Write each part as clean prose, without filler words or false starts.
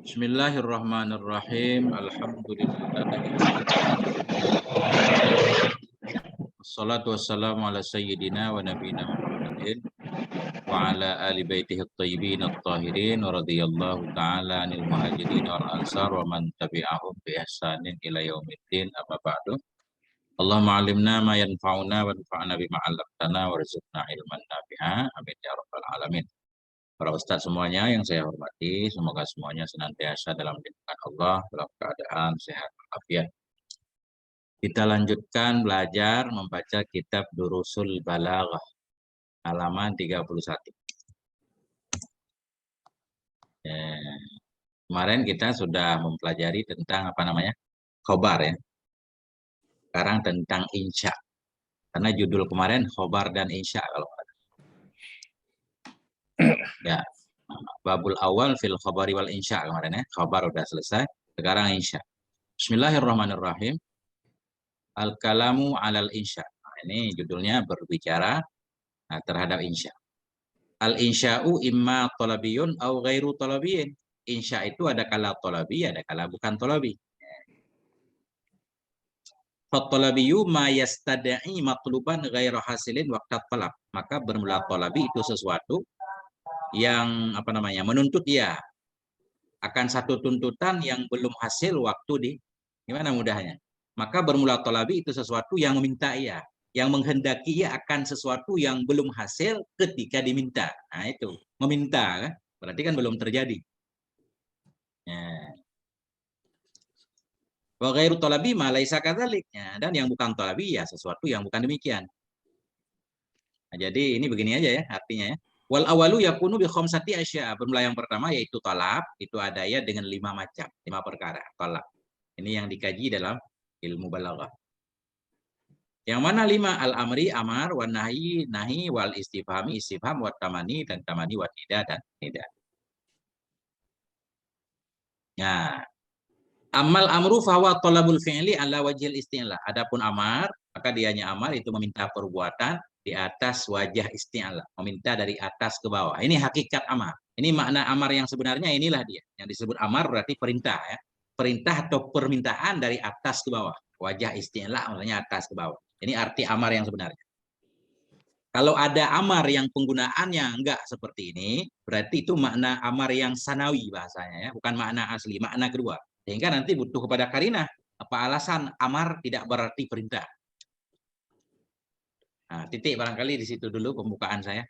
Bismillahirrahmanirrahim. Alhamdulillah. Wassalatu wassalamu ala sayyidina wa nabiyina Muhammadin wa ala ali baitihi at-tayyibin at-tahirin wa radhiyallahu ta'ala 'anil muhajirin wal ansar wa man tabi'ahum bi ihsanin ila yaumiddin, amma ba'du. Allahumma 'allimna ma yanfa'una wanfa'na bima 'allamtana warzuqna ilman nafi'a. Amin ya rabbal alamin. Para ustadz semuanya yang saya hormati, semoga semuanya senantiasa dalam lindungan Allah, dalam keadaan sehat walafiat. Kita lanjutkan belajar membaca kitab Durusul Balaghah, halaman 31. Kemarin kita sudah mempelajari tentang khobar ya. Sekarang tentang insya. Karena judul kemarin khobar dan insya kalau ada. Ya, babul awal fil khobari wal insya kemarin ya. Khobar udah selesai, sekarang insya. Bismillahirrahmanirrahim. Al-kalamu alal insya. Nah, ini judulnya berbicara terhadap insya. Al-insya'u imma talabiyun au ghairu talabiyin. Insya itu ada kala talabi, ada kala bukan talabi. Fa-talabiyu ma yastada'i matluban ghairu hasilin waqtat talab. Maka bermula talabi itu sesuatu yang menuntut dia akan satu tuntutan yang belum hasil waktu di gimana mudahnya. Maka bermula talabi itu sesuatu yang meminta ia, yang menghendaki ia akan sesuatu yang belum hasil ketika diminta. Nah itu, meminta kan? Berarti kan belum terjadi. Wa ghairu talabi ma laisa kadzalik. Dan yang bukan talabi ya sesuatu yang bukan demikian. Nah, jadi ini begini aja ya artinya ya. Wal awalu yakunu bi khamsati asya. Bermula yang pertama yaitu talab, itu ada ya dengan 5 macam, 5 perkara talab. Ini yang dikaji dalam ilmu balaghah. Yang mana 5? Al-amri, amar, wan nahyi, nahi, wal istifhami, istifham, wat tamani, dan tamani, wat nida, dan nida. Nah, amal amru fahuwa talabul fi'li ala wajhil isti'la. Adapun amar, maka dianya amar itu meminta perbuatan di atas wajah isti'la, meminta dari atas ke bawah. Ini hakikat amar. Ini makna amar yang sebenarnya, inilah dia. Yang disebut amar berarti perintah ya. Perintah atau permintaan dari atas ke bawah. Wajah isti'la maksudnya atas ke bawah. Ini arti amar yang sebenarnya. Kalau ada amar yang penggunaannya enggak seperti ini, berarti itu makna amar yang sanawi bahasanya ya, bukan makna asli, makna kedua. Sehingga nanti butuh kepada karinah. Apa alasan amar tidak berarti perintah? Nah, titik barangkali di situ dulu pembukaan saya.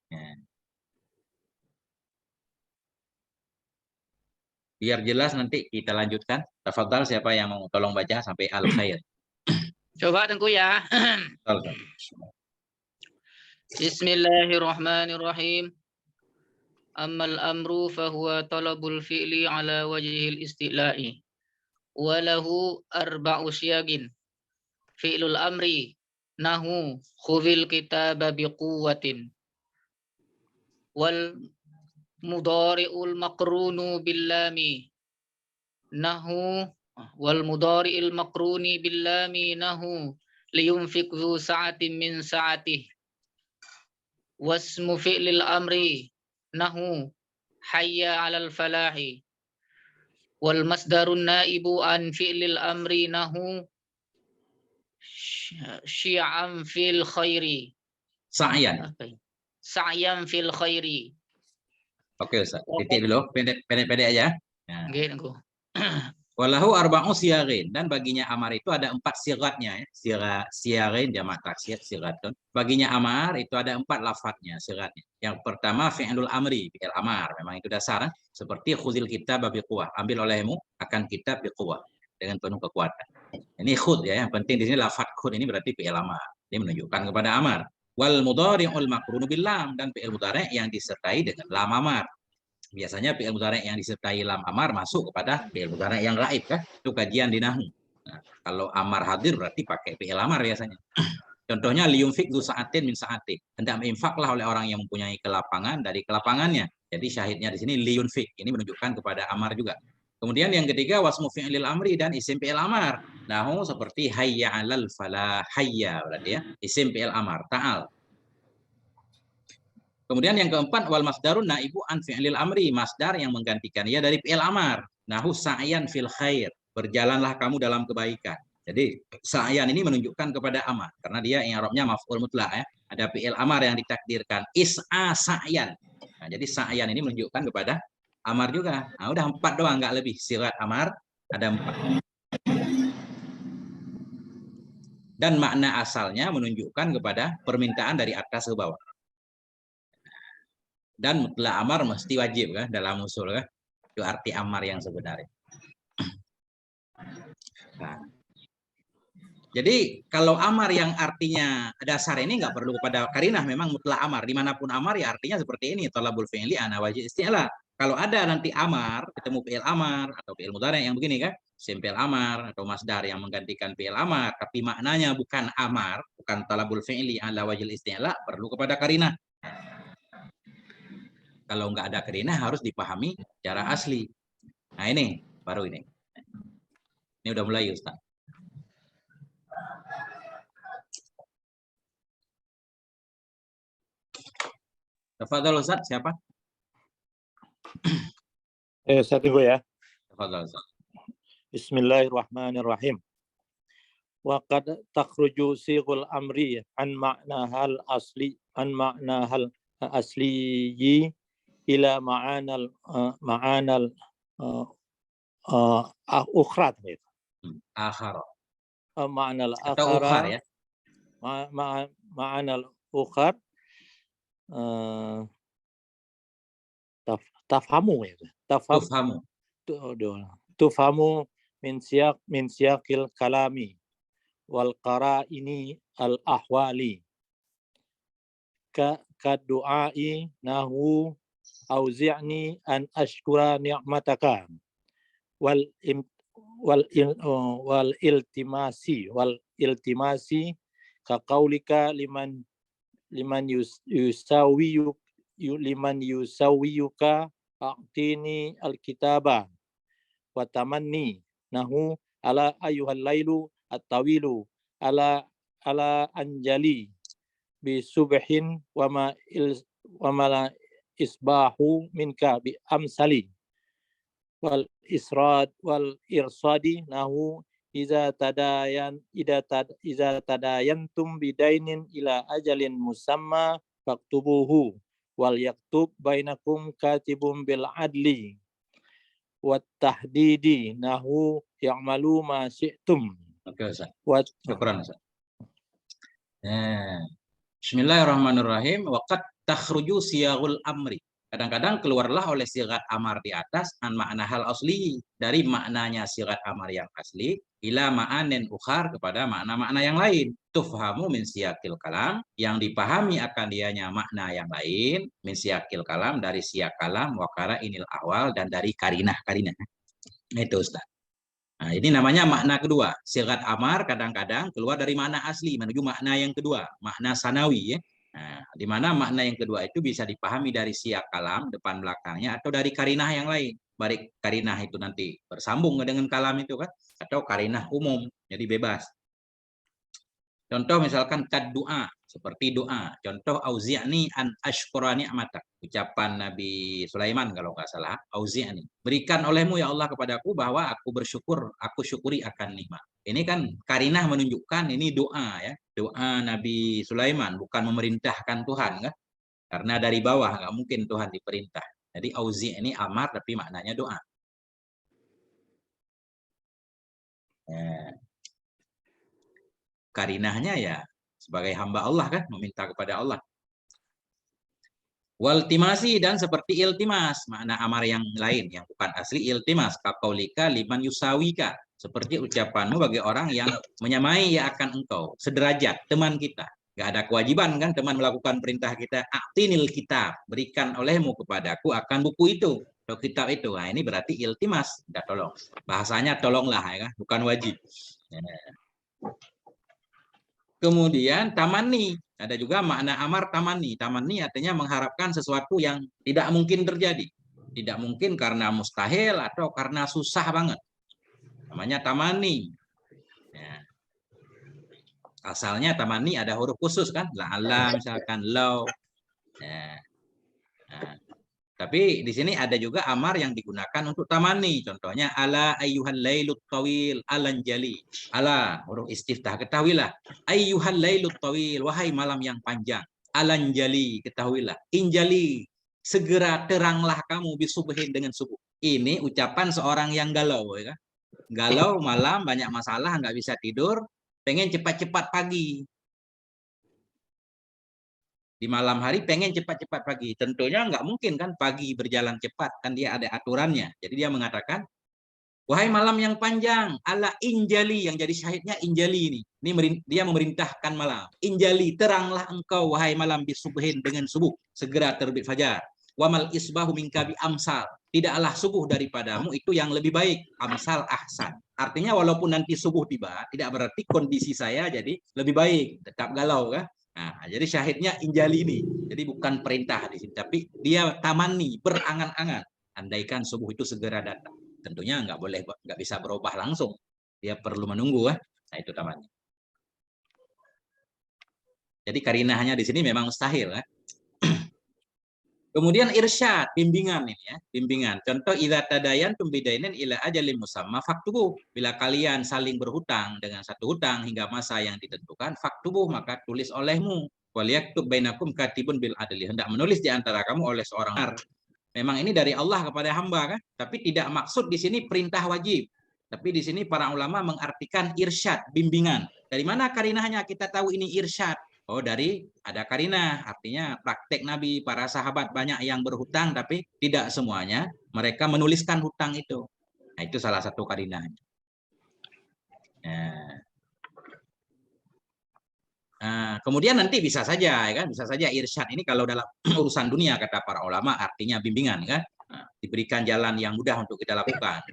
Ya. Biar jelas nanti kita lanjutkan. Tafadhal siapa yang mau tolong baca sampai al-khair. Coba Tengku ya. Bismillahirrahmanirrahim. Ammal amru fahuwa talabul fi'li ala wajhil istila'i. Walahu arba'u syagin. Fi'lul amri nahu khudhil kitaba biquwwatin. Wal mudhari'ul maqrunu billami nahu wal mudhari'il maqruni billami nahu liyunfiq dhu sa'atin min sa'atih. Wasmu fi'lil amri nahu hayya 'alal falahi. Wal masdarun naibu an fi'lil amri nahu syi'an fil khairi. Sa'yan fil khairi. Oke Ustaz, titik dulu, pendek-pendek aja. Nah. Walahu arba'u siyarin, dan baginya amar itu ada 4 siratnya ya. Siyarin jamak taksir siratun. Baginya amar itu ada 4 lafadznya, siratnya. Yang pertama fi'lul amri, fi'il amar, memang itu dasar. Seperti khuzil kitab biquwah, ambil olehmu akan kitab biquwah, dengan penuh kekuatan. Ini khud ya, yang penting di sini lafadz khud ini berarti fi'il amar. Ini menunjukkan kepada amar. Wal mudhari'ul maqrunu bil lam, dan fi'il mudhari' yang disertai dengan lam amar. Biasanya fi'il mudhari' yang disertai lam amar masuk kepada fi'il mudhari' yang gaib kan? Itu kajian di nahwu. Nah, kalau amar hadir berarti pakai fi'il amar biasanya. Contohnya liyunfik dzu sa'atin min sa'ati. Hendak menginfaklah oleh orang yang mempunyai kelapangan dari kelapangannya. Jadi syahidnya di sini liyunfik. Ini menunjukkan kepada amar juga. Kemudian yang ketiga wasmu fi'lil amri dan isim fi'il amar. Nahu seperti hayya 'alal falah, hayya berarti ya, isim fi'il amar, ta'al. Kemudian yang keempat, wal masdarun naibu an fi'lil amri, masdar yang menggantikan ia dari fi'il amar. Nahu sa'yan fil khair, berjalanlah kamu dalam kebaikan. Jadi sa'yan ini menunjukkan kepada amar karena dia i'rabnya maf'ul mutlak ya. Ada fi'il amar yang ditakdirkan is'a sa'yan. Nah, jadi sa'yan ini menunjukkan kepada amar juga. Nah, udah 4 doang, nggak lebih. Sirat amar ada 4. Dan makna asalnya menunjukkan kepada permintaan dari atas ke bawah. Dan mutlak amar mesti wajib kan dalam usul kan. Itu arti amar yang sebenarnya. Nah, jadi kalau amar yang artinya dasar ini nggak perlu kepada karinah, memang mutlak amar. Dimanapun amar ya artinya seperti ini. Talabul fi'li ana wajib isti'la. Kalau ada nanti amar, ketemu fi'il amar atau fi'il mudhari yang begini kan, simpel amar atau masdar yang menggantikan fi'il amar, tapi maknanya bukan amar, bukan talabul fi'li ala wajil isti'la, perlu kepada karinah. Kalau nggak ada karinah harus dipahami secara asli. Nah ini, baru ini. Ini udah mulai Ustaz. Tafadhol Ustaz, siapa? Saya tunggu ya. Tafadhol Ustaz. Bismillahirrahmanirrahim. Wa qad takhruju sighul amri an ma'nahal asli asliyi ila ma'anal ukhra. Akhar. Ma'anal Atau ukhar ya. ma'anal ukhar tafhamu ya. Tufhamu. Tufhamu min siyaqil kalami wal qara'ini al ahwali ka du'ai nahu auzi'ni an ashkura ni'mataka wal iltimasi ka qaulika liman yusawiyuka a'tini al-kitaba wa tamanni nahu ala ayyuhal lailu at-tawilu ala anjali bi subhin wa ma isbahu minka bi amsali wal irsadi nahu iza tadayantum bidainin ila ajalin musamma faktubuhu wal yaktub bainakum katibun bil adli wat tahdidi nahu ya'malu ma syi'tum. Oke Ustaz. Syukran Ustaz. Bismillahirrahmanirrahim. Waqad takhruju siyaghul amri. Kadang-kadang keluarlah oleh sigat amar di atas an makna hal asli, dari maknanya sigat amar yang asli ila ma'anin ukhar, kepada makna-makna yang lain. Tufhamu min siyaqil kalam, yang dipahami akan dianya makna yang lain, min siyaqil kalam, dari siyak kalam, wa qara'inil awal, dan dari karinah-karinah. Itu Ustaz. Nah, ini namanya makna kedua. Sigat amar kadang-kadang keluar dari makna asli menuju makna yang kedua, makna sanawi ya. Nah, di mana makna yang kedua itu bisa dipahami dari siyak kalam depan belakangnya atau dari karinah yang lain. Baik karinah itu nanti bersambung dengan kalam itu kan, atau karinah umum, jadi bebas. Contoh misalkan kad doa, seperti doa. Contoh auzi'ni an ashkura ni'matak, ucapan Nabi Sulaiman kalau nggak salah, auzi'ni, berikan olehmu ya Allah kepadaku bahwa aku bersyukur, aku syukuri akan nikmat. Ini kan karinah menunjukkan ini doa ya, doa Nabi Sulaiman, bukan memerintahkan Tuhan kan, karena dari bawah nggak mungkin Tuhan diperintah. Jadi auzi'ni amar tapi maknanya doa. Karinahnya ya sebagai hamba Allah kan, meminta kepada Allah. Waltimasi, dan seperti iltimas, makna amar yang lain yang bukan asli iltimas, kaqaulika liman yusawika, seperti ucapanmu bagi orang yang menyamai ya akan engkau, sederajat, teman kita. Gak ada kewajiban kan teman melakukan perintah kita, aktinil kitab, berikan olehmu kepadaku akan buku itu atau kitab itu. Nah ini berarti iltimas, tidak tolong. Bahasanya tolonglah ya kan, bukan wajib. Kemudian tamani, ada juga makna amar tamani. Tamani artinya mengharapkan sesuatu yang tidak mungkin terjadi. Tidak mungkin karena mustahil atau karena susah banget. Namanya tamani. Ya. Asalnya tamani ada huruf khusus kan, la'alla misalkan, law. Ya. Nah, tapi di sini ada juga amar yang digunakan untuk tamani. Contohnya ala ayyuhal lailut tawil alanjali. Ala huruf istiftah, ketahuilah. Ayyuhal lailut tawil, wahai malam yang panjang. Alanjali, ketahuilah. Injali, segera teranglah kamu bisubuhin dengan subuh. Ini ucapan seorang yang galau, ya kan? Galau malam, banyak masalah, nggak bisa tidur, pengen cepat-cepat pagi. Di malam hari pengen cepat-cepat pagi. Tentunya nggak mungkin kan pagi berjalan cepat, kan dia ada aturannya. Jadi dia mengatakan, wahai malam yang panjang, ala injali, yang jadi syahidnya injali ini. Ini dia memerintahkan malam. Injali, teranglah engkau wahai malam bisubuhin dengan subuh, segera terbit fajar. Wamal isbahu minka bi amsal. Tidaklah subuh daripadamu itu yang lebih baik. Amsal ahsan. Artinya walaupun nanti subuh tiba, tidak berarti kondisi saya jadi lebih baik. Tetap galau kan? Nah, jadi syahidnya injali ini. Jadi bukan perintah di sini, tapi dia tamani, berangan-angan. Andaikan subuh itu segera datang. Tentunya nggak bisa berubah langsung. Dia perlu menunggu, kan? Nah, itu tamannya. Jadi karinahnya di sini memang mustahil, kan? Kemudian irsyad, bimbingan ini ya, bimbingan. Contoh idza tadayantum bidainin ila ajalin musamma faktubuh. Bila kalian saling berhutang dengan satu hutang hingga masa yang ditentukan, faktubuh, maka tulis olehmu. Waliyaktub bainakum katibun bil adli. Hendak menulis di antara kamu oleh seorang benar. Memang ini dari Allah kepada hamba kan, tapi tidak maksud di sini perintah wajib. Tapi di sini para ulama mengartikan irsyad, bimbingan. Dari mana karinahnya kita tahu ini irsyad? Oh, dari ada karinah, artinya praktek Nabi, para sahabat banyak yang berhutang, tapi tidak semuanya mereka menuliskan hutang itu. Nah, itu salah satu karinahnya. Nah, kemudian nanti bisa saja, ya kan? Bisa saja irsyad ini kalau dalam urusan dunia kata para ulama artinya bimbingan, kan? Nah, diberikan jalan yang mudah untuk kita lakukan.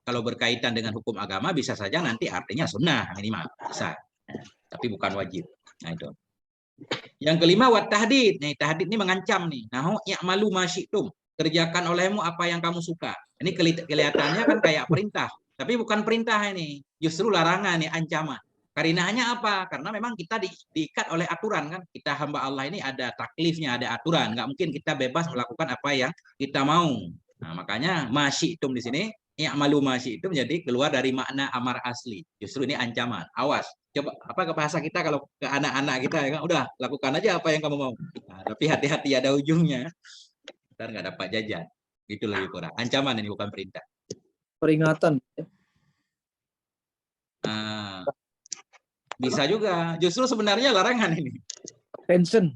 Kalau berkaitan dengan hukum agama bisa saja nanti artinya sunnah minimal, bisa. Nah, tapi bukan wajib. Nah, itu. Yang kelima wat tahdid. Nih, tahdid ini mengancam nih. Nahu ya'malu ma syi'tum. Kerjakan olehmu apa yang kamu suka. Ini kelihatannya kan kayak perintah, tapi bukan perintah ini. Justru larangan nih, ancaman. Karinahnya apa? Karena memang kita diikat oleh aturan kan. Kita hamba Allah ini ada taklifnya, ada aturan. Nggak mungkin kita bebas melakukan apa yang kita mau. Nah, makanya ma syi'tum di sini ya'malu ma syi'tum jadi keluar dari makna amar asli. Justru ini ancaman. Awas. Coba apa ke bahasa kita kalau ke anak-anak kita ya kan udah lakukan aja apa yang kamu mau. Nah, tapi hati-hati ada ujungnya. Ntar nggak dapat jajan. Itu lebih kurang. Ancaman ini bukan perintah. Peringatan. Nah, bisa juga. Justru sebenarnya larangan ini. Pension.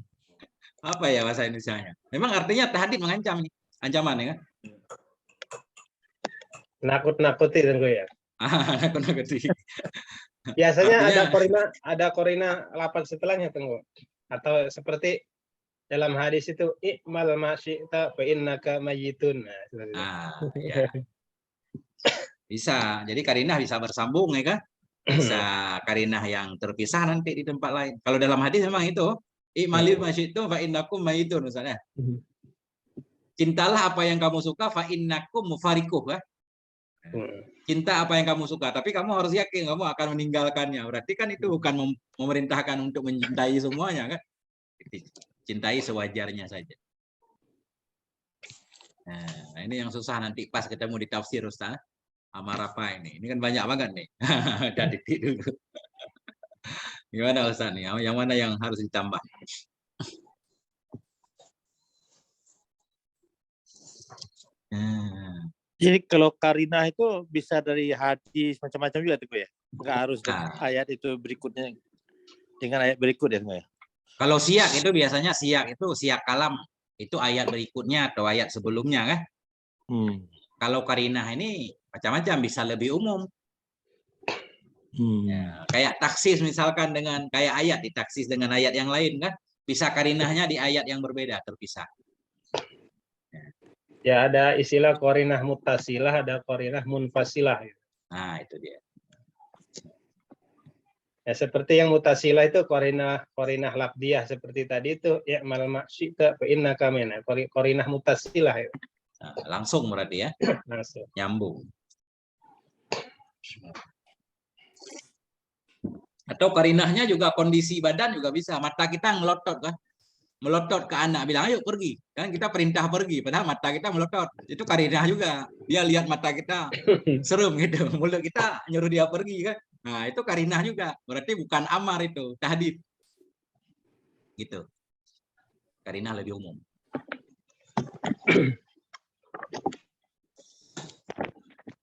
Apa ya bahasa Indonesianya? Memang artinya tahdid mengancam nih. Ancaman ya kan? Nakut-nakuti tentu ya. Nakut-nakuti. Biasanya Artinya, ada korina 8 setelahnya tunggu. Atau seperti dalam hadis itu i'mal ma syi'ta fa innaka mayyitun. ya. Bisa. Jadi karinah bisa bersambung ya kan? Bisa karinah yang terpisah nanti di tempat lain. Kalau dalam hadis memang itu i'malu ma syi'tum fa innakum mayyitun misalnya. Cintalah apa yang kamu suka fa innakum mufariquh kan? Cinta apa yang kamu suka, tapi kamu harus yakin kamu akan meninggalkannya. Berarti kan itu bukan memerintahkan untuk mencintai semuanya kan? Cintai sewajarnya saja. Nah, ini yang susah nanti pas ketemu di tafsir Ustaz. Amar apa ini? Ini kan banyak banget nih. Ada titik dulu. Gimana Ustaz nih? Yang mana yang harus ditambah? Jadi kalau karinah itu bisa dari hadis macam-macam juga tuh ya. Nggak harus ayat itu berikutnya dengan ayat berikut ya sebenarnya. Kalau siyak itu biasanya siyak kalam itu ayat berikutnya atau ayat sebelumnya kan. Kalau karinah ini macam-macam bisa lebih umum. Ya, kayak taksis misalkan dengan kayak ayat ditaksis dengan ayat yang lain kan bisa karinahnya di ayat yang berbeda terpisah. Ya ada istilah korinah mutasilah, ada korinah munfasilah. Nah itu dia. Ya seperti yang mutasilah itu korinah lafdiyah seperti tadi itu ya mal maksyi'ta fa innaka min. Korinah mutasilah ya. Nah, langsung berarti ya. Langsung. Nyambung. Atau karinahnya juga kondisi badan juga bisa. Mata kita ngelotot kan. melotot ke anak bilang ayo pergi, kan kita perintah pergi padahal mata kita melotot, itu karinah juga, dia lihat mata kita serem gitu, mulut kita nyuruh dia pergi kan, nah itu karinah juga, berarti bukan amar, itu tahdid gitu, karinah lebih umum.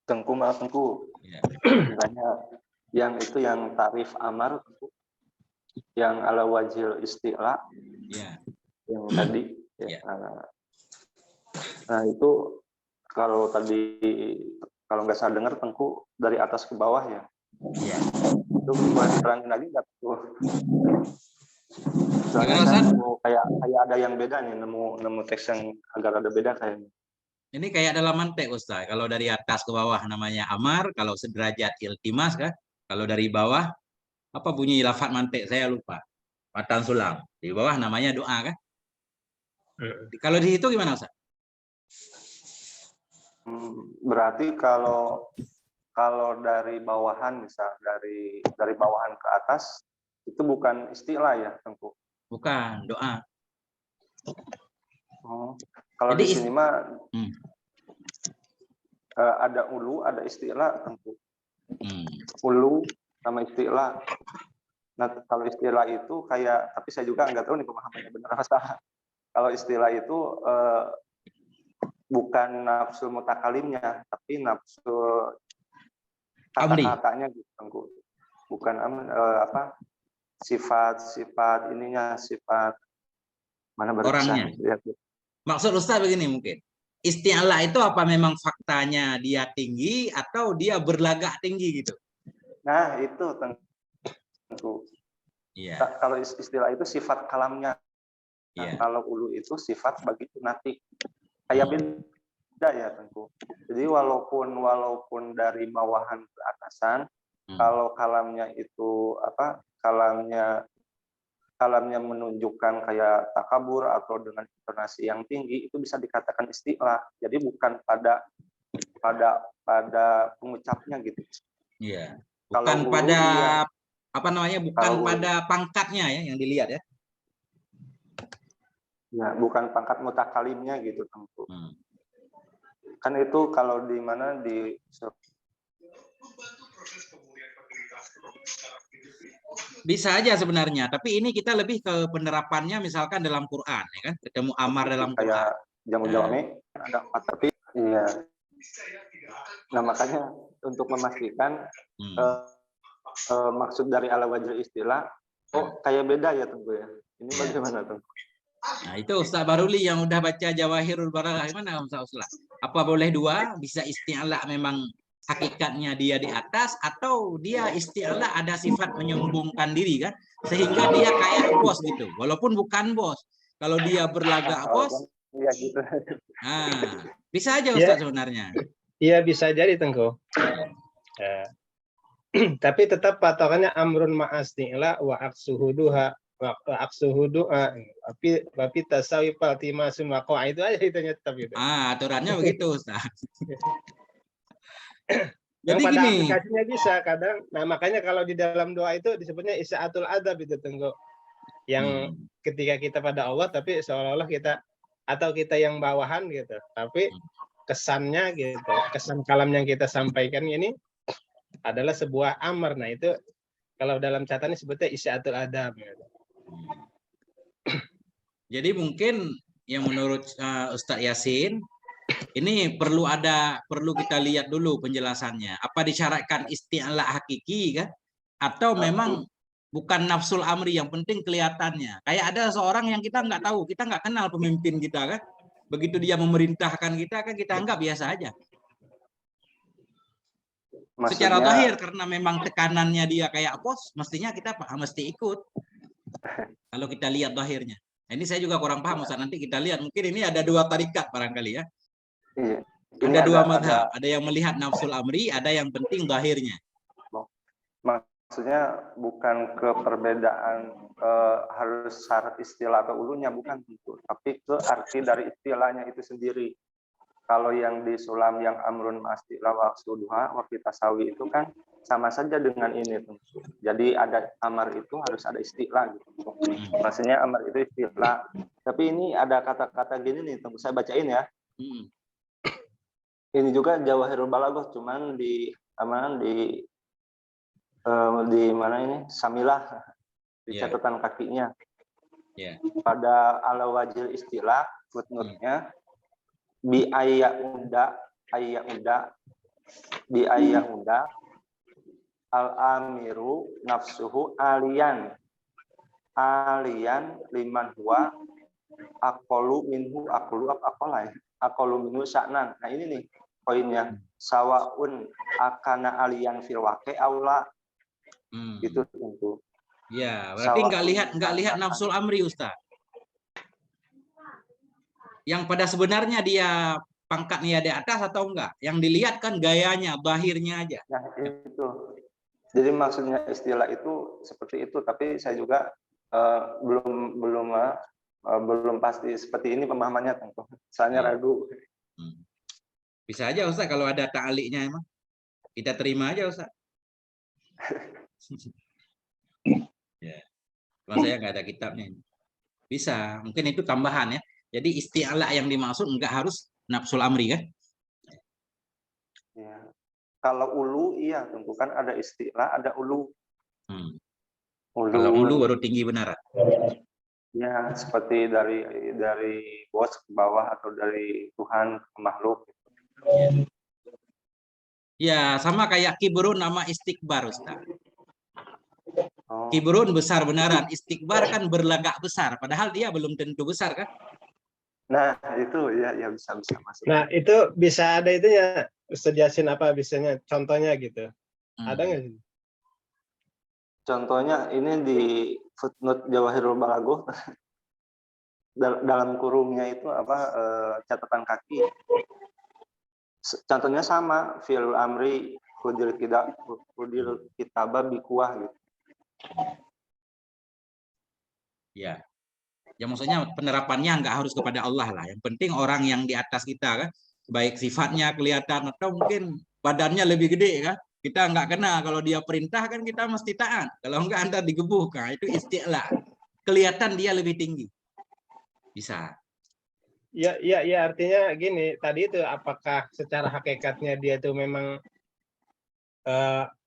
Tengku, maaf Tengku, Ya. misalnya yang itu yang tarif amar, yang ala wajil isti'la, Ya. yang tadi, Ya. Nah itu kalau tadi, kalau nggak salah dengar Tengku dari atas ke bawah ya, Ya. itu boleh terangin lagi nggak tuh? Soalnya Gimana, saya Ustaz? nemu kayak ada yang beda nih, nemu teks yang agak ada beda kayaknya. Ini kayak dalam mantek Ustaz. Kalau dari atas ke bawah namanya amar, kalau sederajat iltimas kan. Kalau dari bawah apa bunyi lafaz mantek saya lupa. Matan sulam. Di bawah namanya doa kan. Kalau di situ gimana Ustaz? Berarti kalau dari bawahan, misal dari bawahan ke atas itu bukan istilah ya, Tengku? Bukan, doa. Kalau Jadi di sini mah Hmm. ada ulu, ada istilah, Tengku. Hmm. Ulu sama istilah. Nah, kalau istilah itu kayak, tapi saya juga nggak tahu nih pemahamannya benar apa salah. Kalau istilah itu bukan nafsu mutakalimnya, tapi nafsu kata-katanya gitu, Tengku. Bukan apa sifat ininya, sifat mana Orangnya. ya. Maksud Ustaz begini mungkin. Isti'la itu apa memang faktanya dia tinggi atau dia berlagak tinggi gitu? Nah, itu Tengku. Iya. Kalau istilah itu sifat kalamnya. Nah, Iya. kalau ulu itu sifat bagi nanti. Kayak beda ya, Tengku. Jadi walaupun dari bawahan ke atasan, kalau kalamnya itu apa? Kalamnya menunjukkan kayak takabur atau dengan intonasi yang tinggi, itu bisa dikatakan istilah. Jadi bukan pada pengucapnya gitu. Iya. Kalau Bukan pada dia, apa namanya? Bukan pada pangkatnya ya yang dilihat ya. Ya, bukan pangkat mutakalimnya gitu, Tengku. Kan itu kalau di mana di bisa aja sebenarnya, tapi ini kita lebih ke penerapannya misalkan dalam Quran ya kan, ketemu amar dalam Quran. Kayak jamu jawame ada 4, tapi iya. Nah, makanya untuk memastikan maksud dari ala wajil istilah, kayak beda ya, Tengku ya. Ini bagaimana, Tengku? Nah, itu Ustaz Baruli yang udah baca Jawahirul Balaghah, gimana Ustaz Uslah? Apa boleh dua? Bisa isti'la memang hakikatnya dia di atas, atau dia isti'la ada sifat menyombongkan diri kan, sehingga dia kayak bos gitu, walaupun bukan bos. Kalau dia berlagak bos, iya gitu. nah, bisa aja Ustaz sebenarnya. Iya, bisa jadi, Tengku. Tapi tetap patokannya amrun ma'asti'la wa aksuhuduha wa aksuhuduha tapi tasawi paltimasun waqa'a, itu aja itunya tetap itu. Aturannya begitu Ustaz. Yang Jadi pada gini, aplikasinya bisa kadang. Nah, makanya kalau di dalam doa itu disebutnya isya'atul adab itu, Tengku. Yang ketika kita pada Allah tapi seolah-olah kita atau kita yang bawahan gitu. Tapi kesannya gitu, kesan kalam yang kita sampaikan ini adalah sebuah amar. Nah, itu kalau dalam catatan disebutnya isya'atul adab gitu. Jadi mungkin yang menurut Ustadz Yasin ini perlu kita lihat dulu penjelasannya. Apa disyaratkan isti'la hakiki kan? Atau memang bukan nafsul amri, yang penting kelihatannya. Kayak ada seorang yang kita nggak tahu, kita nggak kenal pemimpin kita kan? Begitu dia memerintahkan kita kan kita anggap biasa aja. Secara zahir karena memang tekanannya dia kayak bos, mestinya kita mesti ikut. Kalau kita lihat zahirnya. Nah, ini saya juga kurang paham Ustaz. Nanti kita lihat, mungkin ini ada dua tarikat barangkali ya. Iya. Ada dua madhab, ada yang melihat nafsul amri, ada yang penting zahirnya. Maksudnya bukan ke perbedaan harus syarat istilah atau ulunya, bukan itu, tapi ke arti dari istilahnya itu sendiri. Kalau yang di sulam yang amrun ma'asti'la wa aksuduha wa fitasawi itu kan sama saja dengan ini, tentu. Jadi ada amar itu harus ada istilah gitu. Maksudnya amar itu istilah, Tapi ini ada kata-kata gini nih, tunggu saya bacain ya. Hmm. Ini juga Jawahirul Balaghah, cuman di mana ini? Samilah di Yeah. catatan kakinya. Yeah. Pada ala wajil istilah footnote-nya bi ayyuda al amiru nafsuhu alian liman huwa aqallu minhu aqallu minhu sya'nan. Nah ini nih poinnya, sawaun akana alian fil waqi aula. Gitu tentu. Ya, berarti nggak lihat nafsul amri, Ustaz. Yang pada sebenarnya dia pangkatnya di atas atau enggak? Yang dilihat kan gayanya, bahirnya aja. Nah, itu. Jadi maksudnya istilah itu seperti itu, tapi saya juga belum pasti seperti ini pemahamannya tentu. Soalnya ragu. Bisa aja Ustaz kalau ada ta'liqnya emang. Kita terima aja Ustaz. Ya. Cuma saya nggak ada kitabnya. Bisa, mungkin itu tambahan ya. Jadi isti'la yang dimaksud enggak harus nafsul amri kan? Ya. Kalau ulu iya tentu kan ada istilah, ada ulu. Kalau ulu baru tinggi benar. Ya, seperti dari bos ke bawah atau dari Tuhan ke makhluk. Ya, sama kayak kibrun nama istikbar, Ustaz. Kibrun besar benaran, istikbar kan berlagak besar, padahal dia belum tentu besar kan? Nah, itu ya bisa masuk. Nah, itu bisa ada itunya. Ustaz Yasin apa biasanya contohnya gitu. Ada nggak sih? Contohnya ini di footnote Jawahirul Balaghah dalam kurungnya itu catatan kaki. Contohnya sama fil amri hudil kitaba bikuah gitu. Ya. Ya maksudnya penerapannya nggak harus kepada Allah lah. Yang penting orang yang di atas kita kan, baik sifatnya kelihatan atau mungkin badannya lebih gede kan, kita nggak kena. Kalau dia perintah kan kita mesti taat. Kalau nggak antar digebuk, nah, itu isti'la. Kelihatan dia lebih tinggi. Bisa. Ya artinya gini, tadi itu apakah secara hakikatnya dia itu memang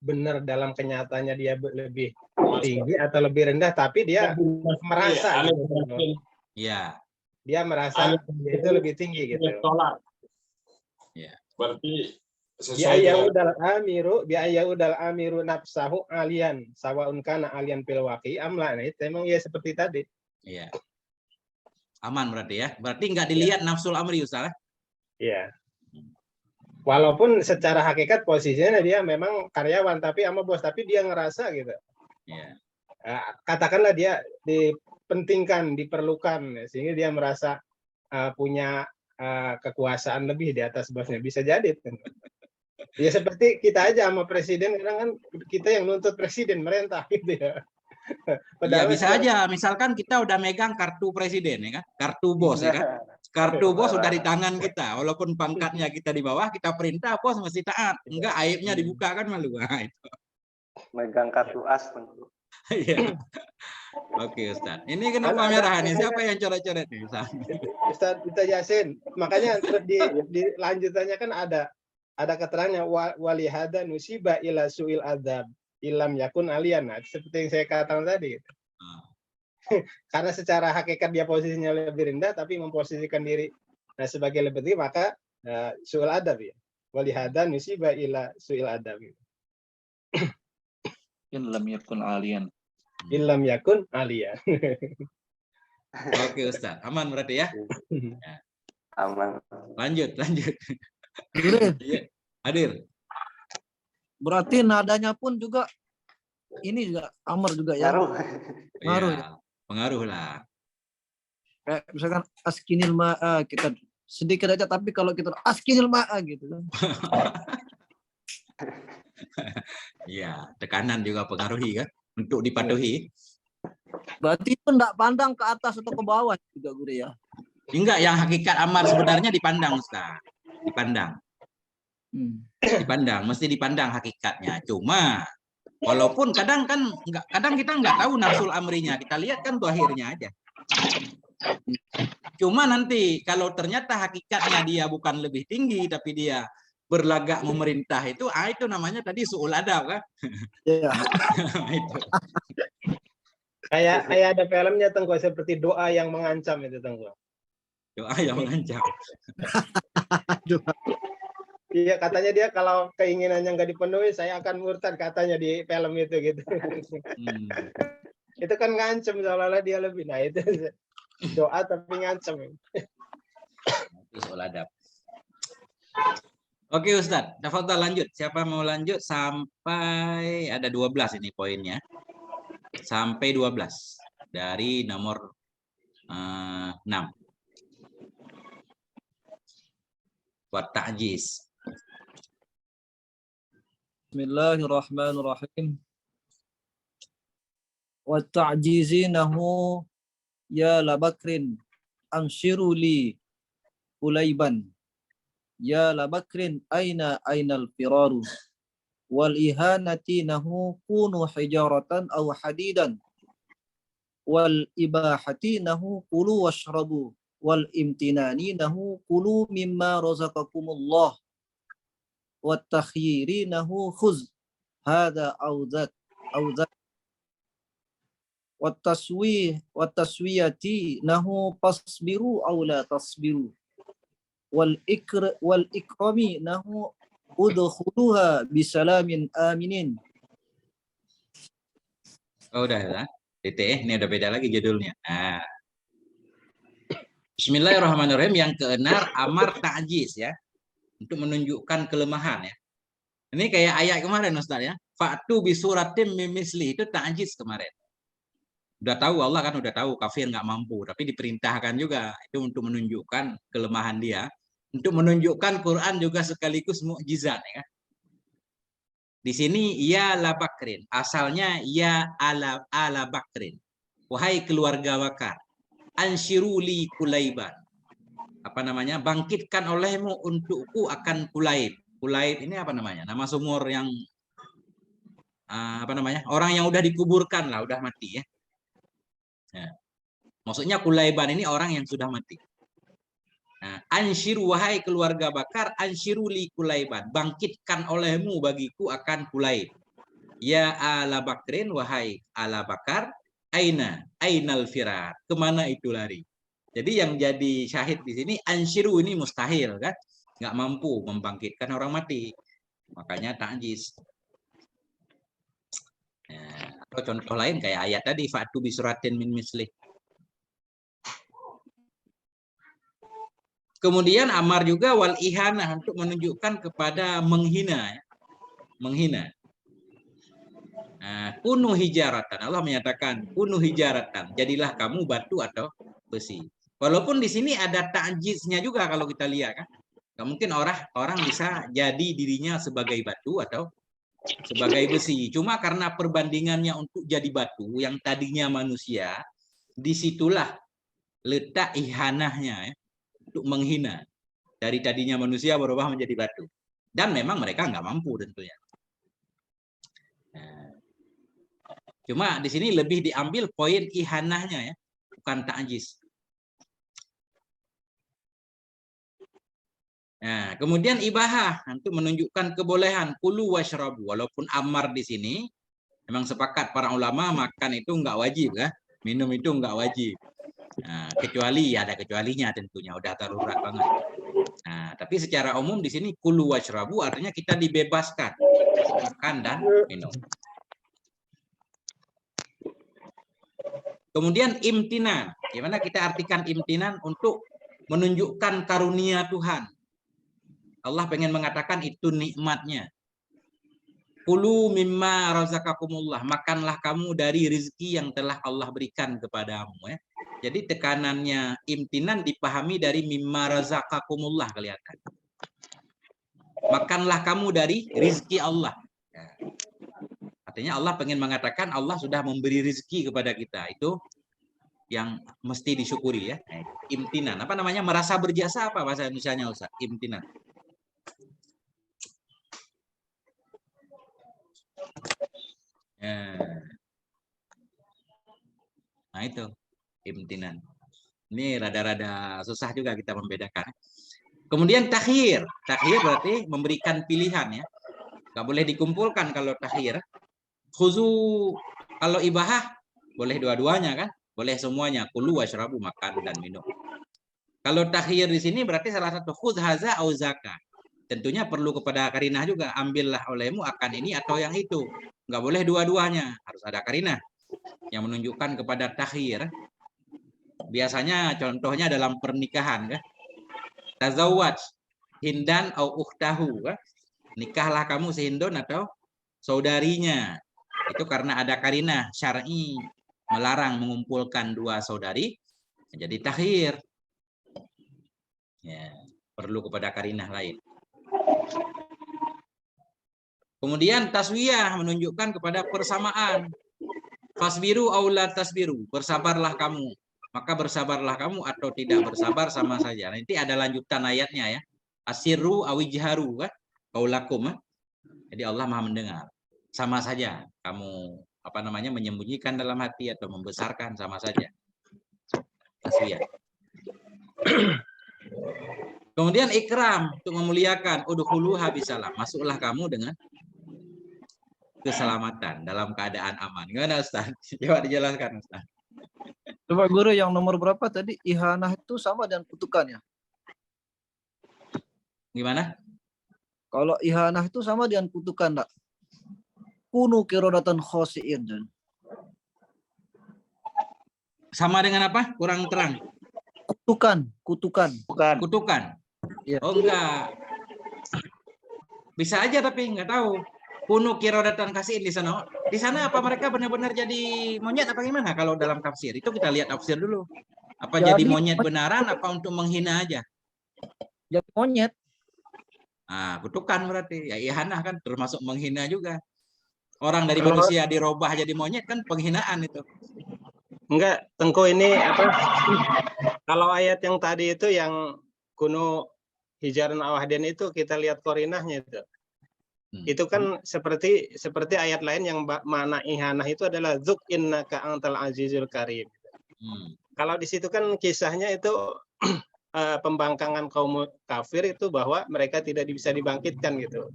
benar dalam kenyataannya dia lebih tinggi atau lebih rendah, tapi dia merasa gitu. Ya. Dia merasa dia itu lebih tinggi gitu. Ya. Berarti bi'ayyudal amiru nafsahu alian sawaun kana alian fil waqi amla. Nah, itu emang ya seperti tadi. Iya. Aman berarti ya. Berarti nggak dilihat nafsul amri Ustaz. Iya. Walaupun secara hakikat posisinya dia memang karyawan tapi sama bos, tapi dia ngerasa gitu. Iya. Katakanlah dia dipentingkan, diperlukan, sehingga dia merasa punya kekuasaan lebih di atas bosnya. Bisa jadi. Ya seperti kita aja sama presiden, kadang kan kita yang nuntut presiden merintah gitu ya. Ya bisa aja, misalkan kita udah megang kartu presiden ya kan, kartu bos ya kan. Kartu bos udah di tangan kita, walaupun pangkatnya kita di bawah, kita perintah bos mesti taat. Enggak, aibnya dibuka kan malu. Nah, itu. Megang kartu as tentu. Iya. Oke Ustaz. Ini kenapa merah nih? Siapa yang coret-coret nih Ustaz? Ustaz Yasin. Makanya di lanjutannya kan ada keterangannya walihada nusiba ila suil adzab ilam yakun alian. Nah, seperti yang saya katakan tadi. Karena secara hakikat dia posisinya lebih rendah tapi memposisikan diri sebagai lebih tinggi, maka suil adab ya. Walihada nusiba ila suil adab. Ilam yakun alian. Ilam yakun alian. Oke Ustaz, aman berarti ya? Aman. Lanjut. Iya. Hadir. Berarti nadanya pun juga ini juga amar juga ya. Pengaruh. Ya, pengaruh lah. Kayak misalkan askinil ma'a kita sedikit aja, tapi kalau kita askinil ma'a gitu kan. Iya, tekanan juga pengaruhi kan untuk dipatuhi. Berarti itu enggak pandang ke atas atau ke bawah juga guru ya. Enggak, yang hakikat amar sebenarnya dipandang Ustaz. Dipandang. Dipandang, mesti dipandang hakikatnya. Cuma walaupun kadang kita nggak tahu nafsul amrinya, kita lihat kan zahirnya aja. Cuma nanti kalau ternyata hakikatnya dia bukan lebih tinggi tapi dia berlagak memerintah itu namanya tadi su'ul adab kan. Ya. Itu. Kayak ada filmnya Tengku, seperti doa yang mengancam itu Tengku. Doa yang mengancam. Iya, katanya dia kalau keinginannya nggak dipenuhi, saya akan murtad katanya di film itu gitu. Itu kan ngancem seolah-olah dia lebih. Nah itu doa tapi ngancem. Itu soal adab. Oke Ustadz, tafadhal lanjut. Siapa mau lanjut sampai ada 12 ini poinnya. Sampai 12 dari nomor 6. Buat ta'jiz. Bismillahirrahmanirrahim. Wa ta'jizinahu ya labakrin anshiru li ulaiban. Ya labakrin ainal firaru. Wal ihanati nahu kunu hijaratan aw hadidan. Wal ibahati nahu kulu washrabu. Wal imtinani nahu kulu mimma razaqakumullah. Wat takhyiri nahu khuz hada aw dzak wat taswiyati nahu pasbiru aw la tasbiru. Wal ikrami nahu udkhuluha bisalamin aminin. Oh udah ya. Titik, ini udah beda lagi judulnya. Nah. Bismillahirrahmanirrahim. Yang keenar amar ta'jiz ya. Untuk menunjukkan kelemahan ya. Ini kayak ayat kemarin Ustaz ya. Fa'tu bisuratim mimisli, itu ta'jiz kemarin. Udah tahu Allah kan udah tahu kafir nggak mampu, tapi diperintahkan juga itu untuk menunjukkan kelemahan dia. Untuk menunjukkan Quran juga sekaligus mukjizat ya. Di sini ya la bakrin, asalnya ya ala bakrin. Wahai keluarga Bakar, ansyiruli kulaiban. Apa namanya? Bangkitkan olehmu untukku akan Kulaib. Kulaib ini apa namanya? Nama sumur yang apa namanya? Orang yang udah dikuburkan lah, udah mati ya. Nah, maksudnya Kulaiban ini orang yang sudah mati. Nah, ansyiru wahai keluarga Bakar, ansyiruli Kulaiban. Bangkitkan olehmu bagiku akan Kulaib. Ya ala Bakrin, wahai ala Bakar, ainal firar. Kemana itu lari? Jadi yang jadi syahid di sini ansyiru ini mustahil kan, nggak mampu membangkitkan orang mati, makanya ta'jiz. Nah, atau contoh lain kayak ayat tadi fa'tu bisuratin min mislih. Kemudian amar juga wal ihanah untuk menunjukkan kepada menghina, ya. Menghina. Nah, kunu hijaratan, Allah menyatakan kunu hijaratan, jadilah kamu batu atau besi. Walaupun di sini ada ta'jiznya juga kalau kita lihat kan. Nggak mungkin orang bisa jadi dirinya sebagai batu atau sebagai besi. Cuma karena perbandingannya untuk jadi batu yang tadinya manusia, disitulah letak ihanahnya ya, untuk menghina. Dari tadinya manusia berubah menjadi batu. Dan memang mereka nggak mampu tentunya. Nah, cuma di sini lebih diambil poin ihanahnya ya, bukan ta'jiz. Nah, kemudian ibahah untuk menunjukkan kebolehan kulu washrabu. Walaupun amar di sini memang sepakat para ulama makan itu enggak wajib ya, minum itu enggak wajib. Nah, kecuali ada kecualinya tentunya udah darurat banget. Nah, tapi secara umum di sini kulu washrabu artinya kita dibebaskan makan dan minum. Kemudian imtinan. Gimana kita artikan imtinan? Untuk menunjukkan karunia Tuhan. Allah pengen mengatakan itu nikmatnya. Kulu mimma razaqakumullah, makanlah kamu dari rezeki yang telah Allah berikan kepadamu ya. Jadi tekanannya imtinan dipahami dari mimma razaqakumullah, kelihatan. Makanlah kamu dari rezeki Allah. Ya. Artinya Allah pengen mengatakan Allah sudah memberi rezeki kepada kita. Itu yang mesti disyukuri ya. Imtinan. Apa namanya? Merasa berjasa apa bahasa Indonesianya Ustaz? Imtinan. Nah itu imtinan. Ini rada-rada susah juga kita membedakan. Kemudian takhir. Takhir berarti memberikan pilihan ya. Nggak boleh dikumpulkan kalau takhir. Khuzu kalau ibahah boleh dua-duanya kan? Boleh semuanya. Kulu washrabu, makan dan minum. Kalau takhir di sini berarti salah satu khudz haza au zaka. Tentunya perlu kepada karinah juga. Ambillah olehmu akan ini atau yang itu. Nggak boleh dua-duanya. Harus ada karinah yang menunjukkan kepada takhir. Biasanya contohnya dalam pernikahan kan. Tazawwaj Hindan au ukhtahu kan. Nikahlah kamu si Hindun atau saudarinya. Itu karena ada karinah syar'i melarang mengumpulkan dua saudari. Jadi takhir. Ya, perlu kepada karinah lain. Kemudian taswiyah menunjukkan kepada persamaan. Fasbiru au la tasbiru. Bersabarlah kamu. Maka bersabarlah kamu atau tidak bersabar sama saja. Nanti ada lanjutan ayatnya ya. Asirru awijharu kan. Qaulakum. Jadi Allah Maha mendengar. Sama saja kamu menyembunyikan dalam hati atau membesarkan sama saja. Taswiyah. Kemudian ikram untuk memuliakan. Udkhuluha bisalam. Masuklah kamu dengan keselamatan dalam keadaan aman. Gimana Ustaz? Coba dijelaskan Ustaz. Coba guru yang nomor berapa tadi? Ihanah itu sama dengan kutukan ya? Gimana? Kalau ihanah itu sama dengan kutukan enggak? Kunu qiradatan khasi'in. Sama dengan apa? Kurang terang. Kutukan. Bukan. Kutukan. Ya. Oh enggak. Bisa aja tapi enggak tahu. Kunu qiradatan khasi'in di sana. Di sana apa mereka benar-benar jadi monyet apa gimana kalau dalam tafsir? Itu kita lihat tafsir dulu. Apa jadi monyet benaran apa untuk menghina aja? Jadi monyet. Ah, kutukan berarti. Ya ihanah kan termasuk menghina juga. Orang dari manusia dirubah jadi monyet kan penghinaan itu. Enggak, Tengku ini apa? Kalau ayat yang tadi itu yang kuno hijaran awahden itu kita lihat korinahnya itu. Itu kan seperti ayat lain yang makna ihanah itu adalah zuk innaka antal azizul karim. Kalau di situ kan kisahnya itu pembangkangan kaum kafir itu bahwa mereka tidak bisa dibangkitkan gitu.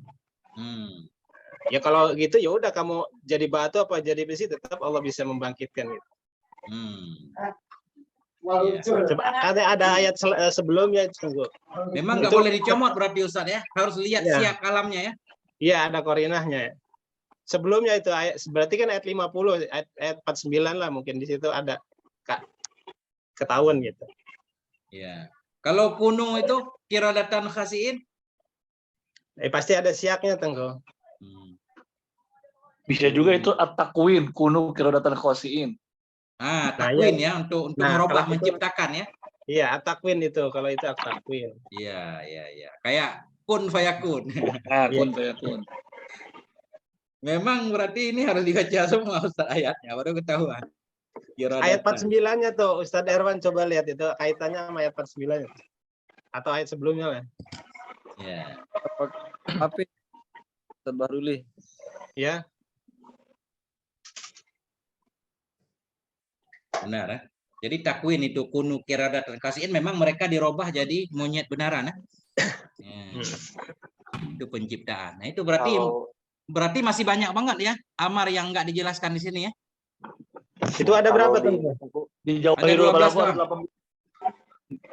Ya kalau gitu ya udah kamu jadi batu apa jadi besi tetap Allah bisa membangkitkan gitu. Coba ada ayat sebelumnya tunggu. Memang nggak boleh dicomot berarti Ustaz ya. Harus lihat siap kalamnya ya. Iya, ada korinahnya. Sebelumnya itu ayat berarti kan ayat 50, ayat 49 lah mungkin di situ ada ketahuan gitu. Iya. Kalau kunung itu qiradatan khasi'in Pasti ada siaknya Tengku. Bisa juga itu at-takwin, kunu qiradatan khasi'in. Takwin ya untuk merubah menciptakan ya. Iya, at-takwin itu kalau itu at-takwin. Iya. Kayak kun fayakun. Kun fayakun. Memang berarti ini harus dibaca semua Ustaz ayatnya baru ketahuan. Ayat 49-nya tuh Ustaz Erwan coba lihat itu kaitannya sama ayat 49-nya. Atau ayat sebelumnya lah. Ya. Apa terbaruli? Ya. Benar ya. Jadi takwin itu kunu qiradatan khasi'in memang mereka dirubah jadi monyet benaran ya. Itu penciptaan. Nah, itu berarti masih banyak banget ya amar yang enggak dijelaskan di sini ya. Itu ada berapa tuh? Di Jawa Ada 12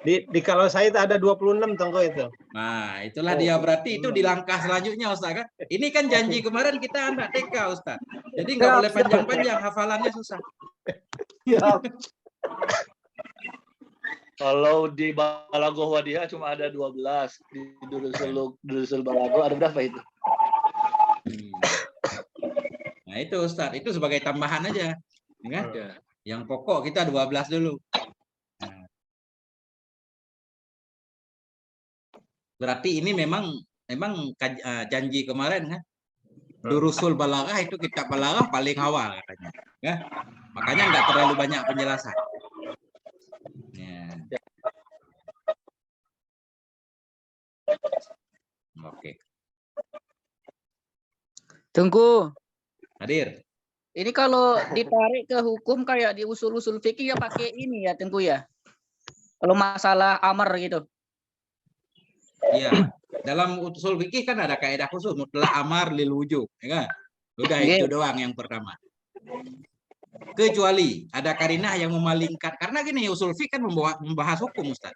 di kalau saya itu ada 26 Tengku itu. Nah, itulah dia berarti itu di langkah selanjutnya Ustaz kan. Ini kan janji kemarin kita anak TK Ustaz. Jadi enggak boleh panjang-panjang hafalannya susah. Kalau di Balagoh Wadiyah cuma ada 12. Di Durusul Balagoh ada berapa itu? Nah itu Ustaz, itu sebagai tambahan aja. Ya? Yang pokok kita 12 dulu. Nah. Berarti ini memang janji kemarin kan. Durusul Balaghah itu kitab Balaghah paling awal katanya. Ya? Makanya nggak terlalu banyak penjelasan. Ya. Oke. Tunggu. Hadir. Ini kalau ditarik ke hukum kayak di usul-usul fikih ya pakai ini ya Tengku ya. Kalau masalah amar gitu. Iya. Dalam usul fikih kan ada kaidah khusus mutlak amar lil wujub, ya kan? Udah Iya. itu doang yang pertama. Kecuali ada karinah yang memalingkan, karena gini usul fikih kan membahas hukum, Ustaz.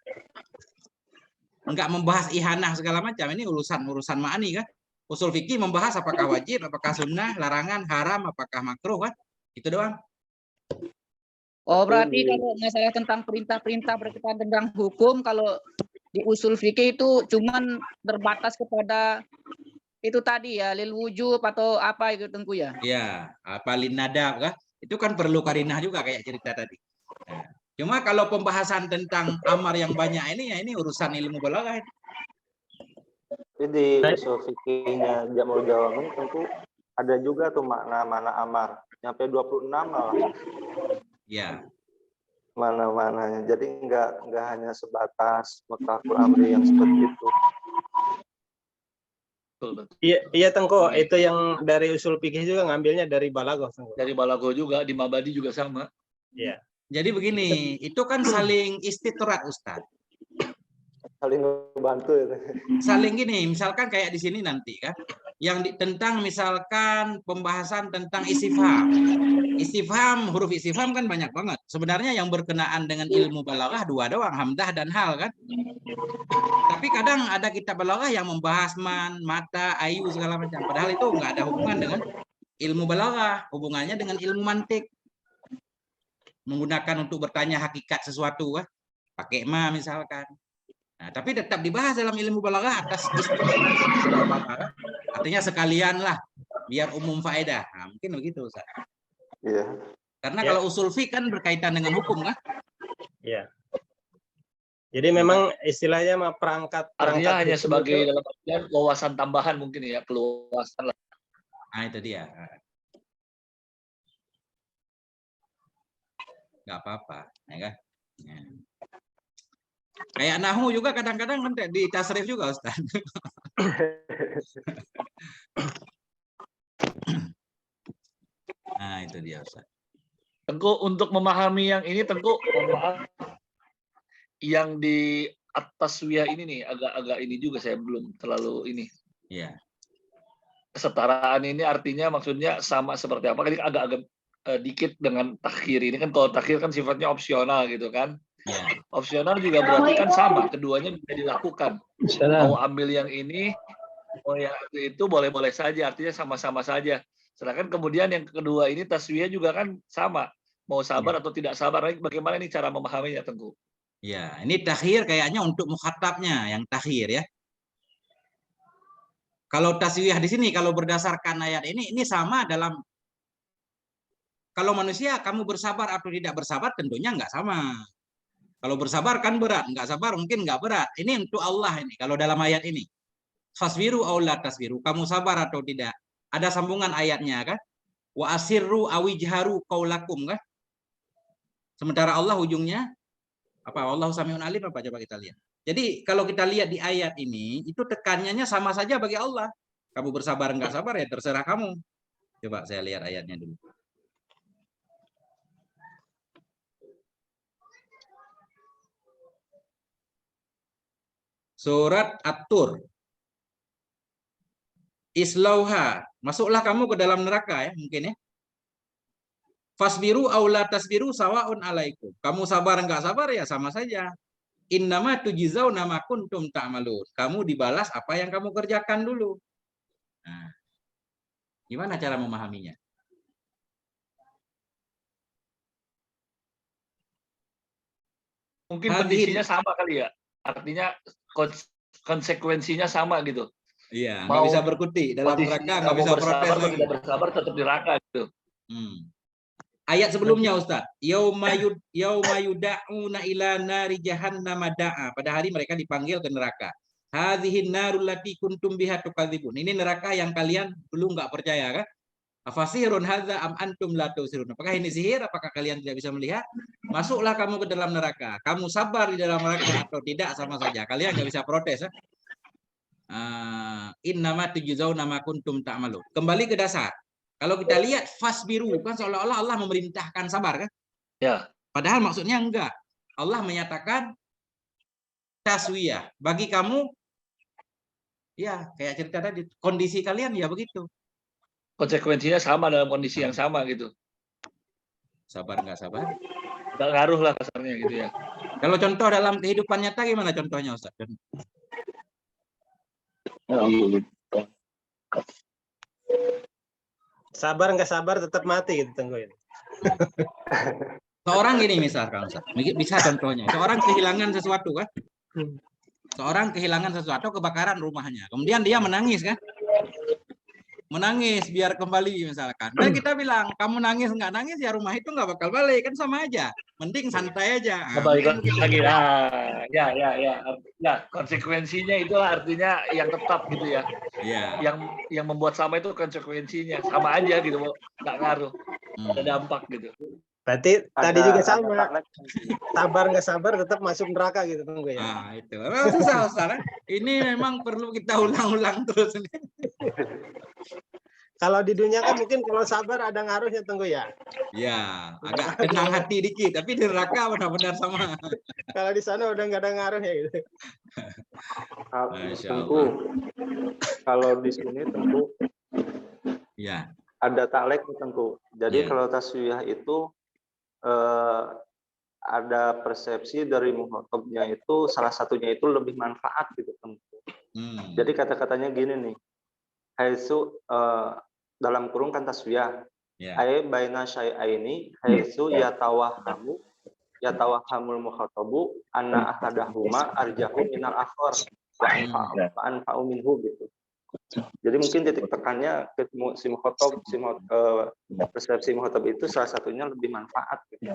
Enggak membahas ihanah segala macam, ini urusan ma'ani kan. Usul fikih membahas apakah wajib, apakah sunnah, larangan, haram, apakah makruh kan. Itu doang. Oh, berarti kalau masalah tentang perintah-perintah berkaitan tentang hukum, kalau di usul fikih itu cuman terbatas kepada itu tadi ya, lil wujub atau apa itu Tengku ya? Iya, apa linadab kan? Itu kan perlu karinah juga kayak cerita tadi. Nah, cuma kalau pembahasan tentang amar yang banyak ini ya ini urusan ilmu balaghah. Jadi di usul fikihnya Jamul Jawamin tentu ada juga tuh makna-mana amar. Nyampe 26 malah. Ya. Mana-mananya. Jadi nggak hanya sebatas mutlaqul amri yang seperti itu. Iya Tengku, itu yang dari usul fikih juga ngambilnya dari balaghah, Tengku. Dari Balago juga, di Mabadi juga sama. Iya. Jadi begini, itu kan saling istitrat Ustaz. Saling membantu itu. Saling gini, misalkan kayak di sini nanti kan, yang tentang misalkan pembahasan tentang istifham. Istifham, huruf istifham kan banyak banget. Sebenarnya yang berkenaan dengan ilmu balaghah dua doang, hamdah dan hal kan. Tapi kadang ada kitab balaghah yang membahas man, mata, ayu segala macam. Padahal itu nggak ada hubungan dengan ilmu balaghah, hubungannya dengan ilmu mantik. Menggunakan untuk bertanya hakikat sesuatu kan, pakai ma misalkan. Nah, tapi tetap dibahas dalam ilmu balaghah atas istilah. Artinya sekalian lah, biar umum faedah. Nah, mungkin begitu Ustaz. Iya. Karena kalau usul fiqh kan berkaitan dengan hukum kan? Iya. Jadi memang istilahnya mah perangkat Artinya hanya hukum sebagai itu- dalam artian wawasan tambahan mungkin ya, keluasan lah. Nah, itu dia. Nggak apa-apa, ya kan? Ya. Kayak nahu juga kadang-kadang kan di tasrif juga Ustaz. Nah, itu dia Ustaz. Tengku, untuk memahami yang ini Tengku, mohon maaf, yang di atas taswiyah ini nih agak-agak ini juga saya belum terlalu ini. Iya. Kesetaraan ini artinya maksudnya sama seperti apa? Kan agak-agak dikit dengan takhir ini kan, kalau takhir kan sifatnya opsional gitu kan. Ya. Opsional juga berarti kan sama, keduanya bisa dilakukan. Mau ambil yang ini, mau yang itu boleh-boleh saja, artinya sama-sama saja. Sedangkan kemudian yang kedua ini taswiyah juga kan sama, mau sabar atau tidak sabar. Bagaimana ini cara memahaminya Tengku? Ya, ini takhir kayaknya untuk mukhatabnya yang takhir ya. Kalau taswiyah di sini kalau berdasarkan ayat ini sama dalam kalau manusia kamu bersabar atau tidak bersabar tentunya nggak sama. Kalau bersabar kan berat, nggak sabar mungkin nggak berat. Ini untuk Allah ini. Kalau dalam ayat ini, fasbiru aw la tasbiru, kamu sabar atau tidak. Ada sambungan ayatnya kan? Wa asirru awijharu qaulakum kan? Sementara Allah ujungnya apa? Wallahu samiun alim apa coba kita lihat. Jadi kalau kita lihat di ayat ini, itu tekanannya sama saja bagi Allah. Kamu bersabar nggak sabar ya terserah kamu. Coba saya lihat ayatnya dulu. Surat At-Tur. Islauha, masuklah kamu ke dalam neraka ya mungkin ya. Fasbiru aw la tasbiru sawaun alaikum. Kamu sabar enggak sabar ya sama saja. Innama tujzauna ma kuntum ta'malun. Kamu dibalas apa yang kamu kerjakan dulu. Nah, gimana cara memahaminya? Mungkin kondisinya sama kali ya. Artinya konsekuensinya sama gitu. Iya, nggak bisa berkutik dalam neraka, nggak bisa protes lagi. Tidak bersabar tetap di neraka gitu. Ayat sebelumnya Ustaz, yauma yud'auna ila nari jahannam da'a. Pada hari mereka dipanggil ke neraka. Hadhihi narul lati kuntum biha tukadzibun. Ini neraka yang kalian dulu nggak percaya kan? Afasirun hadza am antum la tusirun. Apakah ini sihir? Apakah kalian tidak bisa melihat? Masuklah kamu ke dalam neraka. Kamu sabar di dalam neraka atau tidak sama saja. Kalian nggak bisa protes. Innama tujzauna ma kuntum ta'malun. Kembali ke dasar. Kalau kita lihat fasbiru kan seolah-olah Allah memerintahkan sabar kan? Ya. Padahal maksudnya enggak. Allah menyatakan taswiyah. Bagi kamu, ya kayak cerita tadi, kondisi kalian ya begitu. Konsekuensinya sama dalam kondisi yang sama gitu. Sabar nggak sabar? Nggak ngaruh lah kasarnya gitu ya. Kalau contoh dalam kehidupan nyata gimana contohnya, Ustaz? Sabar nggak sabar tetap mati gitu Tengku ya. Seorang gini misalkan, Ustaz. Bisa contohnya. Seorang kehilangan sesuatu kan? Seorang kehilangan sesuatu, kebakaran rumahnya. Kemudian dia menangis kan? Menangis biar kembali misalkan. Dan kita bilang, kamu nangis nggak nangis ya rumah itu nggak bakal balik, kan sama aja. Mending santai aja. Kembali lagi. Ya, konsekuensinya itulah artinya yang tetap gitu ya. Ya. Yang membuat sama itu konsekuensinya sama aja gitu, nggak ngaruh. Ada dampak gitu. Berarti tadi juga sama. Sabar nggak sabar tetap masuk neraka gitu Tengku ya. Nah, itu. Memang susah, Ustaz. Ini memang perlu kita ulang-ulang terus. Kalau di dunia kan mungkin kalau sabar ada ngaruhnya Tengku ya. Ya, agak tenang hati dikit, tapi di neraka benar-benar sama. Kalau di sana udah nggak ada ngaruhnya gitu. Tengku, kalau di sini Tengku, ya, ada taklek Tengku. Jadi ya. kalau taswiyah itu ada persepsi dari mukhotobnya itu salah satunya itu lebih manfaat gitu Tengku. Jadi kata-katanya gini nih, haitsu dalam kurung kan taswiyah, ay baina syai'aini haitsu yatawahhamul mukhotobu anna ahadahuma arjahu minal akhar wa anfa'u minhu gitu. Jadi mungkin titik tekannya si mukhotob, persepsi mukhotob itu salah satunya lebih manfaat gitu.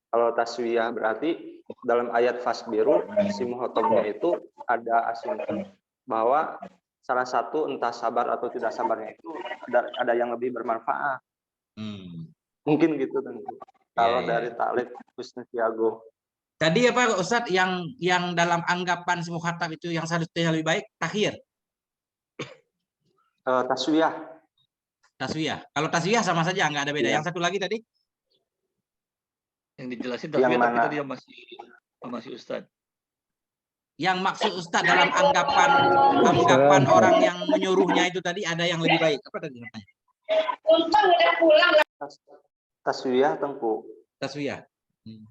Kalau taswiyah berarti dalam ayat fasbiru si mukhotobnya itu ada asumsi bahwa salah satu entah sabar atau tidak sabarnya itu ada yang lebih bermanfaat. Mungkin gitu tentu. Kalau dari taklid Husni Tiago. Tadi apa Ustadz yang dalam anggapan si mukhatab itu yang seharusnya lebih baik takhir. Taswiyah. Taswiyah. Kalau taswiyah sama saja nggak ada beda. Ya. Yang satu lagi tadi? Yang dijelasin taswiyah tapi tadi masih Ustadz. Yang maksud Ustadz dalam anggapan orang yang menyuruhnya itu tadi ada yang lebih baik. Apa tadi namanya? Taswiyah Tengku. Taswiyah.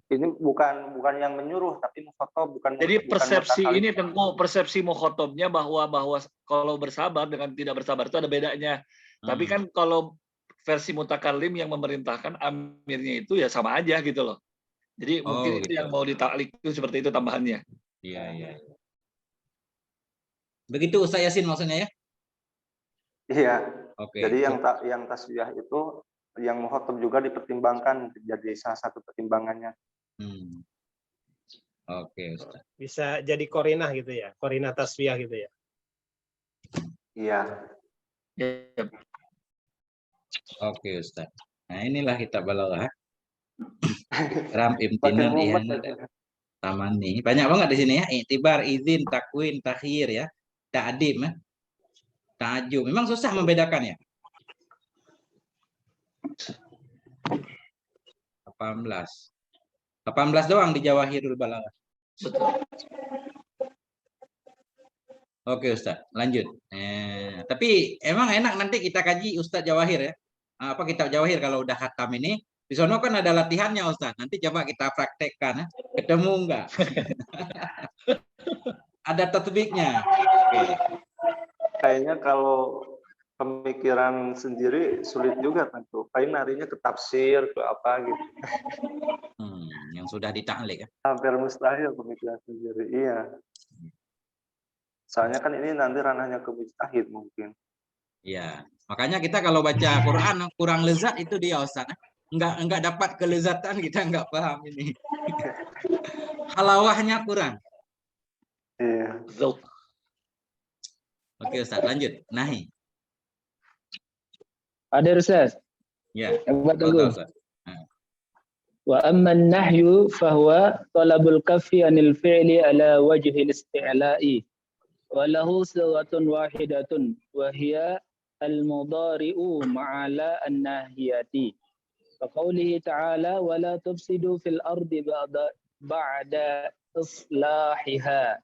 Ini bukan yang menyuruh tapi mukhotob bukan. Jadi persepsi ini Tengku, persepsi mukhotobnya bahwa kalau bersabar dengan tidak bersabar itu ada bedanya. Tapi kan kalau versi mutakallim yang memerintahkan amirnya itu ya sama aja gitu loh. Jadi mungkin itu yang mau ditaklik itu seperti itu tambahannya. Iya. Begitu Ustaz Yasin maksudnya ya? Iya. Oke. Jadi yang tasbih itu yang mukhotob juga dipertimbangkan jadi salah satu pertimbangannya. Oke, Ustaz. Bisa jadi korinah gitu ya, korinah tasbih gitu ya. Iya. Oke, Ustaz. Nah, inilah kitab balaghah. Ram imtinan ihana taman nih. Banyak banget di sini ya. Iktibar, izin, takwin, takhir ya. Ta'dim ya. Ta'ajub. Memang susah membedakan ya. 18 doang di Jawahirul Balaghah. Oke Ustaz, lanjut. Tapi emang enak nanti kita kaji Ustaz Jawahir ya. Apa kitab Jawahir kalau udah khatam ini. Di sono kan ada latihannya Ustaz. Nanti coba kita praktekkan ya. Ketemu enggak? Ada tatbiknya. Oke. Kayaknya kalau pemikiran sendiri sulit juga tentu. Paling narinya ke tafsir, ke apa gitu. Yang sudah ditaklik ya. Hampir mustahil pemikiran sendiri. Iya. Soalnya kan ini nanti ranahnya ke mujtahid mungkin. Iya. Makanya kita kalau baca Quran kurang lezat itu dia Ustaz. Enggak dapat kelezatan, kita enggak paham ini. Halawahnya kurang. Iya. Oke Ustaz, lanjut. Nahi. Ada Ustaz. Ya. Ustaz. Wa amma an-nahyu fahuwa talabul kaffi anil fi'li ala wajhi al-isti'la'i wa lahu sigatun wahidatun wa hiya al-mudari'u ma'ala an-nahiyati. Fa qawlihi ta'ala wa la tufsidu fil ardi ba'da إصلاحها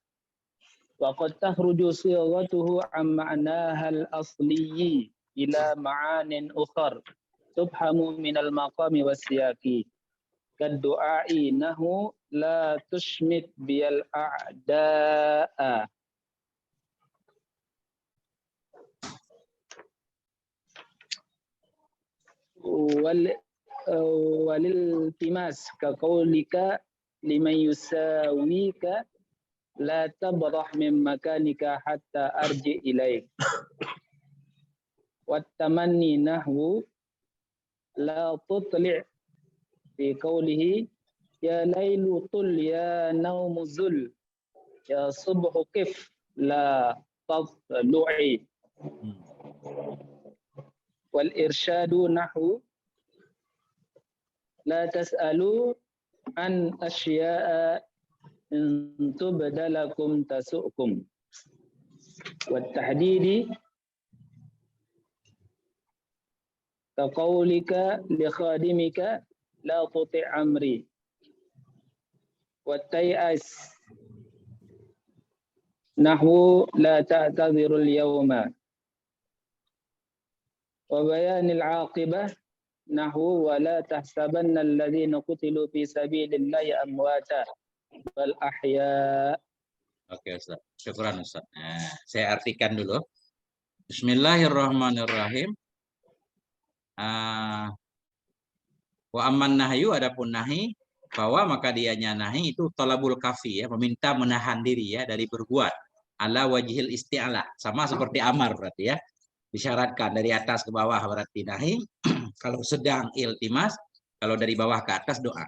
وقد تخرج صيغته عن معناها الأصلي إلى معان أخر تفهم من المقام والسياق كالدعاء نحو لا تشمت بي الأعداء والالتماس كقولك لمن يساويك لا تبرح من مكانك حتى أرجع إليك والتمني نحو لا تطلع في قوله يا ليل طل يا نوم زل يا صبح كف لا تطلعي والإرشاد نحو لا تسألوا عن أشياء إن تبد لكم تسؤكم والتحديد كقولك لخادمك لا تطع أمري والتيأس نحو لا تعتذر اليوم وبيان العاقبة نحو ولا تحسبن الذين قتلوا في سبيل الله أمواتا bal ahya. Oke Ustaz, syukran Ustaz. Nah, saya artikan dulu. Bismillahirrahmanirrahim. Wa amman nahyu, adapun nahi, bahwa maka dianya nahi itu talabul kafi ya, meminta menahan diri ya dari berbuat ala wajhil isti'ala, sama seperti amar berarti ya. Disyaratkan dari atas ke bawah berarti nahi, kalau sedang iltimas, kalau dari bawah ke atas doa.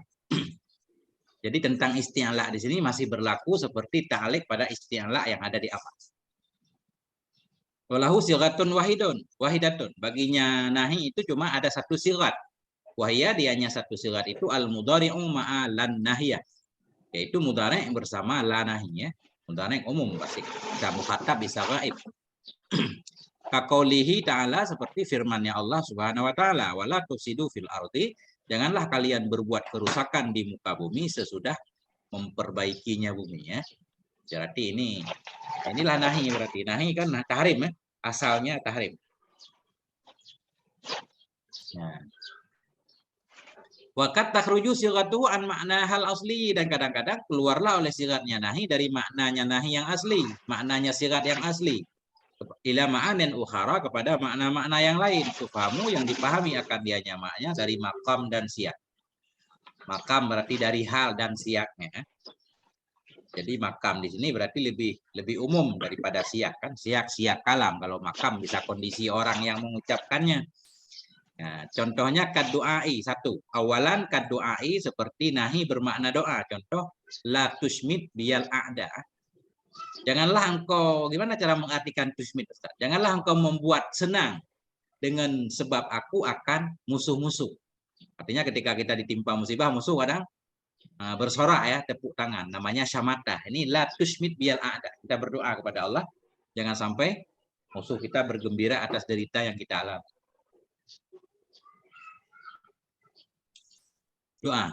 Jadi tentang isti'ala di sini masih berlaku seperti ta'liq pada isti'ala yang ada di amar. Walahu sigatun wahidatun. Baginya nahi itu cuma ada satu sigat. Wahia dianya satu sigat itu al-mudhari'u ma'a lan nahiyah. Yaitu mudhari' bersama la nahiyah. Mudhari' umum pasti. Bisa mukhatab, bisa ghaib. Kaqaulihi ta'ala, seperti firman-Nya Allah Subhanahu wa taala, wala tufsidu fil ardi. Janganlah kalian berbuat kerusakan di muka bumi sesudah memperbaikinya bumi ya. Berarti inilah nahi, berarti nahi kan tahrim ya, asalnya tahrim. Nah. Waqat takhruju sighatuhu an makna hal asli, dan kadang-kadang keluarlah oleh sigatnya nahi dari maknanya nahi yang asli, maknanya sigat yang asli. Ila ma'anin ukhara, kepada makna-makna yang lain. Tufahamu, yang dipahami akan dianya maknanya dari makam dan siyak. Makam berarti dari hal dan siaknya. Jadi makam di sini berarti lebih umum daripada siyak kan. Siyak kalam. Kalau makam bisa kondisi orang yang mengucapkannya. Nah, contohnya kad-du'ai satu. Awalan kad-du'ai seperti nahi bermakna doa. Contoh la tusmit biyal a'da. Janganlah engkau, gimana cara mengartikan tusmit Ustaz? Janganlah engkau membuat senang dengan sebab aku akan musuh-musuh. Artinya ketika kita ditimpa musibah, musuh kadang bersorak ya, tepuk tangan. Namanya syamatah. Ini la tusmit biyal a'da. Kita berdoa kepada Allah, jangan sampai musuh kita bergembira atas derita yang kita alami. Doa.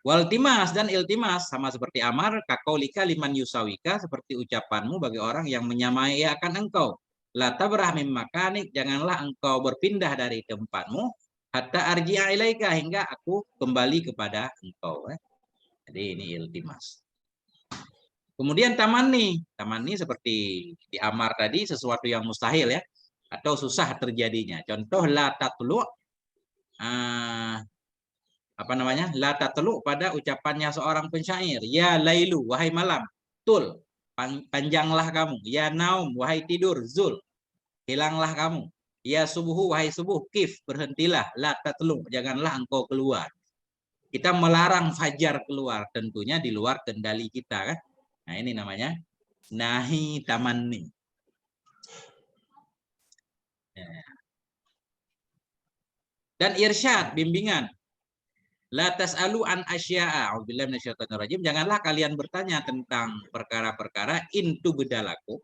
Waltimas dan iltimas sama seperti amar, kaqaulika liman yusawika, seperti ucapanmu bagi orang yang menyamai akan engkau. La tabrah mim makanik, janganlah engkau berpindah dari tempatmu hatta arji'a ilaika, hingga aku kembali kepada engkau. Jadi ini iltimas. Kemudian tamanni seperti di amar tadi, sesuatu yang mustahil ya, atau susah terjadinya. Contoh la tatlu, la tatlu pada ucapannya seorang pensyair, ya lailu, wahai malam, tul, panjanglah kamu, ya naum, wahai tidur, zul, hilanglah kamu, ya subuhu, wahai subuh, kif, berhentilah, la tatlu, janganlah engkau keluar. Kita melarang fajar keluar, tentunya di luar kendali kita kan. Nah ini namanya nahi tamanni. Dan irsyad, bimbingan. La tas'alu an asya'a. A'udzubillahi minasyaitonir rajim. Janganlah kalian bertanya tentang perkara-perkara intu bedalaku.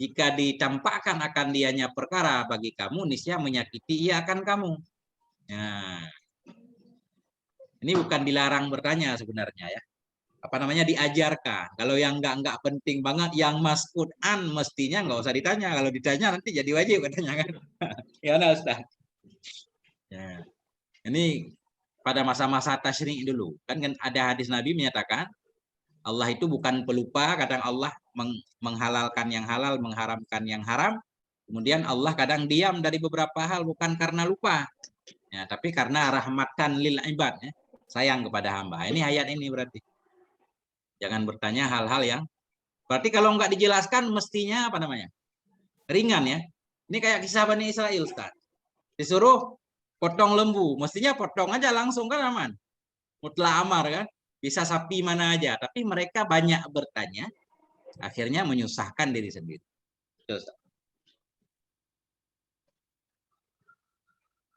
Jika ditampakkan akan dianya perkara bagi kamu, niscaya menyakiti ia akan kamu. Nah, ini bukan dilarang bertanya sebenarnya ya. apa namanya diajarkan. Kalau yang nggak penting banget, yang mas'ud an mestinya nggak usah ditanya. Kalau ditanya nanti jadi wajib katanya kan. Ya nah, Ustaz. Ya. Ini pada masa-masa tasyri' dulu. Kan ada hadis Nabi menyatakan Allah itu bukan pelupa, kadang Allah menghalalkan yang halal, mengharamkan yang haram. Kemudian Allah kadang diam dari beberapa hal bukan karena lupa. Ya, tapi karena rahmatan lil ibad, ya. Sayang kepada hamba. Ini ayat ini berarti. Jangan bertanya hal-hal yang berarti kalau nggak dijelaskan mestinya apa namanya? Ringan ya. Ini kayak kisah Bani Israel, Ustaz. Disuruh potong lembu, mestinya potong aja langsung kan aman. Mutlak amar kan? Bisa sapi mana aja, tapi mereka banyak bertanya, akhirnya menyusahkan diri sendiri. Terus.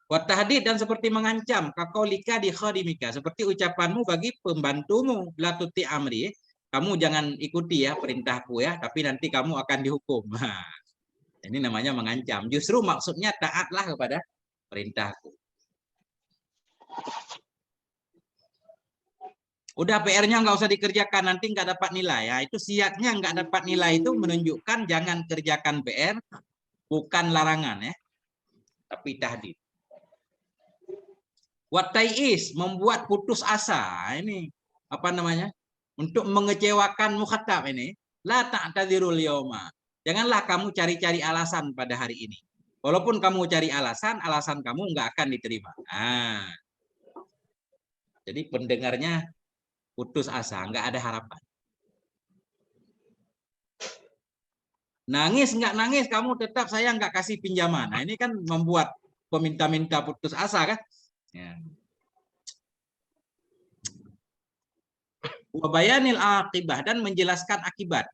Watahdid dan seperti mengancam, kakolika di khadimika, seperti ucapanmu bagi pembantumu, la tuti amri, kamu jangan ikuti ya perintahku ya, tapi nanti kamu akan dihukum. Nah, ini namanya mengancam. Justru maksudnya taatlah kepada perintahku. Udah PR-nya nggak usah dikerjakan, nanti nggak dapat nilai. Ya, itu siatnya nggak dapat nilai itu menunjukkan jangan kerjakan PR, bukan larangan ya, tapi tahdid. Watai'is, membuat putus asa. Ini apa namanya? Untuk mengecewakan mukhatab ini. La ta'tadzirul yauma. Janganlah kamu cari-cari alasan pada hari ini. Walaupun kamu cari alasan, alasan kamu nggak akan diterima. Nah, jadi pendengarnya putus asa, nggak ada harapan. Nangis nggak nangis, kamu tetap saya nggak kasih pinjaman. Nah, ini kan membuat peminta-minta putus asa kan? Ya. Wabayanil aqibah, dan menjelaskan akibat.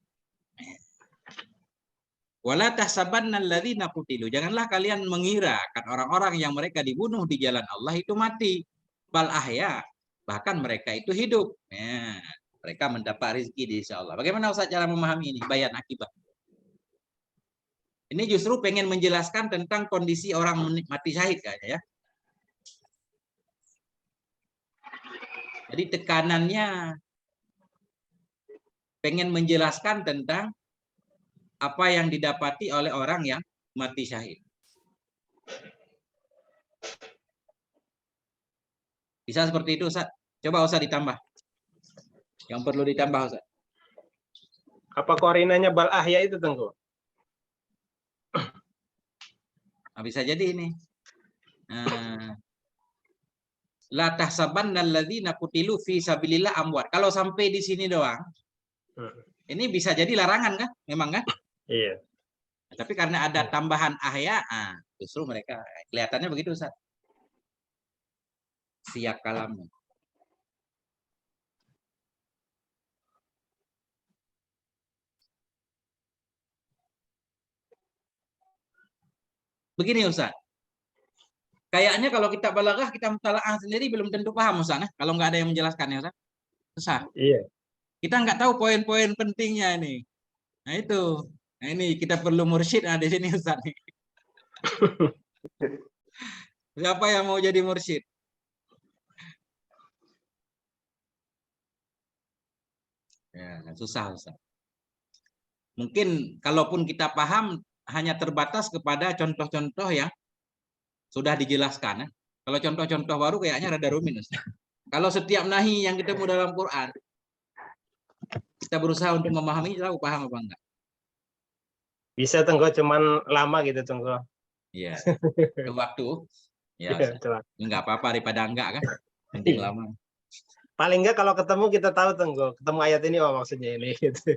Wala tahsabanna alladzina qutilu, janganlah kalian mengira kan orang-orang yang mereka dibunuh di jalan Allah itu mati. Bal ahya, bahkan mereka itu hidup. Ya, mereka mendapat rezeki di sisi Allah. Bagaimana Ustaz cara memahami ini bayan akibat? Ini justru pengen menjelaskan tentang kondisi orang mati syahid kayaknya ya. Jadi tekanannya pengen menjelaskan tentang apa yang didapati oleh orang yang mati syahid. Bisa seperti itu, Ustaz? Coba Ustaz ditambah. Yang perlu ditambah, Ustaz. Apa korinanya bal ahya itu, Tengku? Nah, bisa jadi ini. La tahsabanna alladzina qutilu fi sabilillah amwat. Kalau sampai di sini doang, ini bisa jadi larangan kan? Memang kan? Iya. Tapi karena ada tambahan ahya, justru mereka kelihatannya begitu, Ustaz. Siyak kalamnya. Begini, Ustaz. Kayaknya kalau kita balaghah, kita mutalaah sendiri belum tentu paham, Ustaz. Kalau nggak ada yang menjelaskannya, Ustaz. Susah. Iya. Kita nggak tahu poin-poin pentingnya ini. Nah itu. Nah ini kita perlu mursyid di sini, Ustaz. Siapa yang mau jadi mursyid? Ya, susah, Ustaz. Mungkin kalaupun kita paham hanya terbatas kepada contoh-contoh yang sudah dijelaskan. Kalau contoh-contoh baru kayaknya rada rumit, Ustaz. Kalau setiap nahi yang ketemu dalam Quran, kita berusaha untuk memahami, tahu paham apa enggak? Bisa, Tengku, cuman lama gitu, Tengku. Iya. Ke waktu. Ya, enggak apa-apa daripada enggak kan? Penting lama. Paling enggak kalau ketemu kita tahu, Tengku. Ketemu ayat ini, oh maksudnya ini gitu.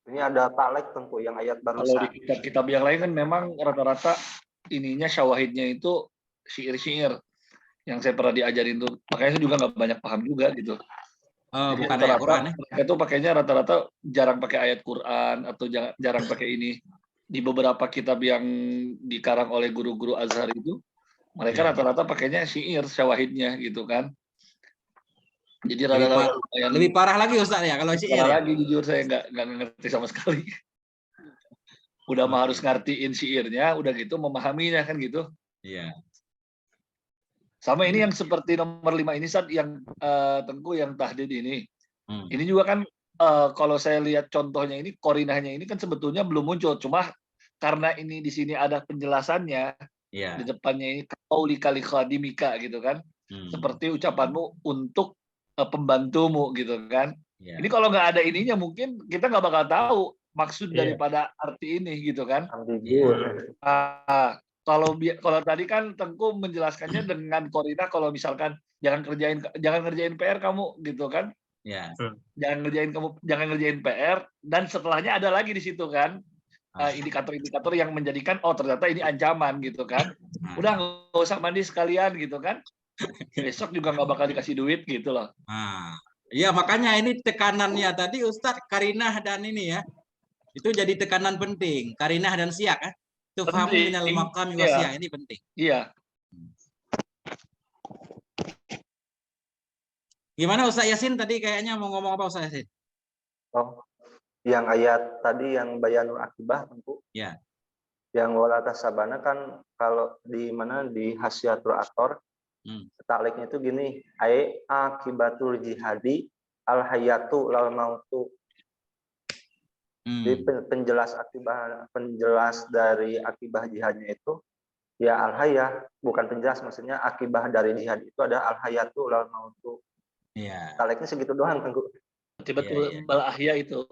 Ini ada taklek, Tengku, yang ayat Kalau barusan. di kitab-kitab yang lain kan memang rata-rata ininya syawahidnya itu syair-syair yang saya pernah diajarin tuh. Makanya saya juga nggak banyak paham juga gitu. Oh, jadi bukan ayat Quran ya? Mereka itu pakainya rata-rata jarang pakai ayat Quran atau jarang pakai ini. Di beberapa kitab yang dikarang oleh guru-guru Azhar itu, mereka rata-rata pakainya syair syawahidnya gitu kan. Jadi lebih parah lagi, Ustaz ya kalau syair. Parah lagi, jujur saya nggak ngerti sama sekali. Udah mah harus ngertiin syairnya, udah gitu memahaminya kan gitu. Iya. Sama ini yang seperti nomor 5 ini saat yang Tengku yang tahdid ini. Ini juga kan kalau saya lihat contohnya ini korinahnya ini kan sebetulnya belum muncul, cuma karena ini di sini ada penjelasannya di depannya ini qauli kali khadimika gitu kan. Seperti ucapanmu untuk pembantumu gitu kan. Ini kalau nggak ada ininya mungkin kita nggak bakal tahu maksud daripada arti ini gitu kan. Kalau tadi kan Tengku menjelaskannya dengan korinah kalau misalkan jangan ngerjain PR kamu gitu kan. Jangan ngerjain PR, dan setelahnya ada lagi di situ kan indikator-indikator yang menjadikan ternyata ini ancaman gitu kan. Udah nggak usah mandi sekalian gitu kan. Besok juga nggak bakal dikasih duit gitu loh. Iya, makanya ini tekanannya tadi Ustadz karinah dan ini ya. Itu jadi tekanan penting, karinah dan siyak kan. Itu fahamu minal maqami wa siyak, ini penting. Iya. Gimana Ustaz Yasin tadi kayaknya mau ngomong apa Ustaz Yasin? Yang ayat tadi yang bayanul akibah Tengku. Ya. Yang wala tasabana kan kalau di mana di Hasyiatul Athor takliknya itu gini, akibatul jihadi al hayatu lal mautu. Di penjelas dari akibah jihadnya itu ya al hayah, bukan penjelas, maksudnya akibah dari jihad itu ada al hayatu lal mautu. Iya. Taliknya segitu doang Tengku. Betul bal ahya itu.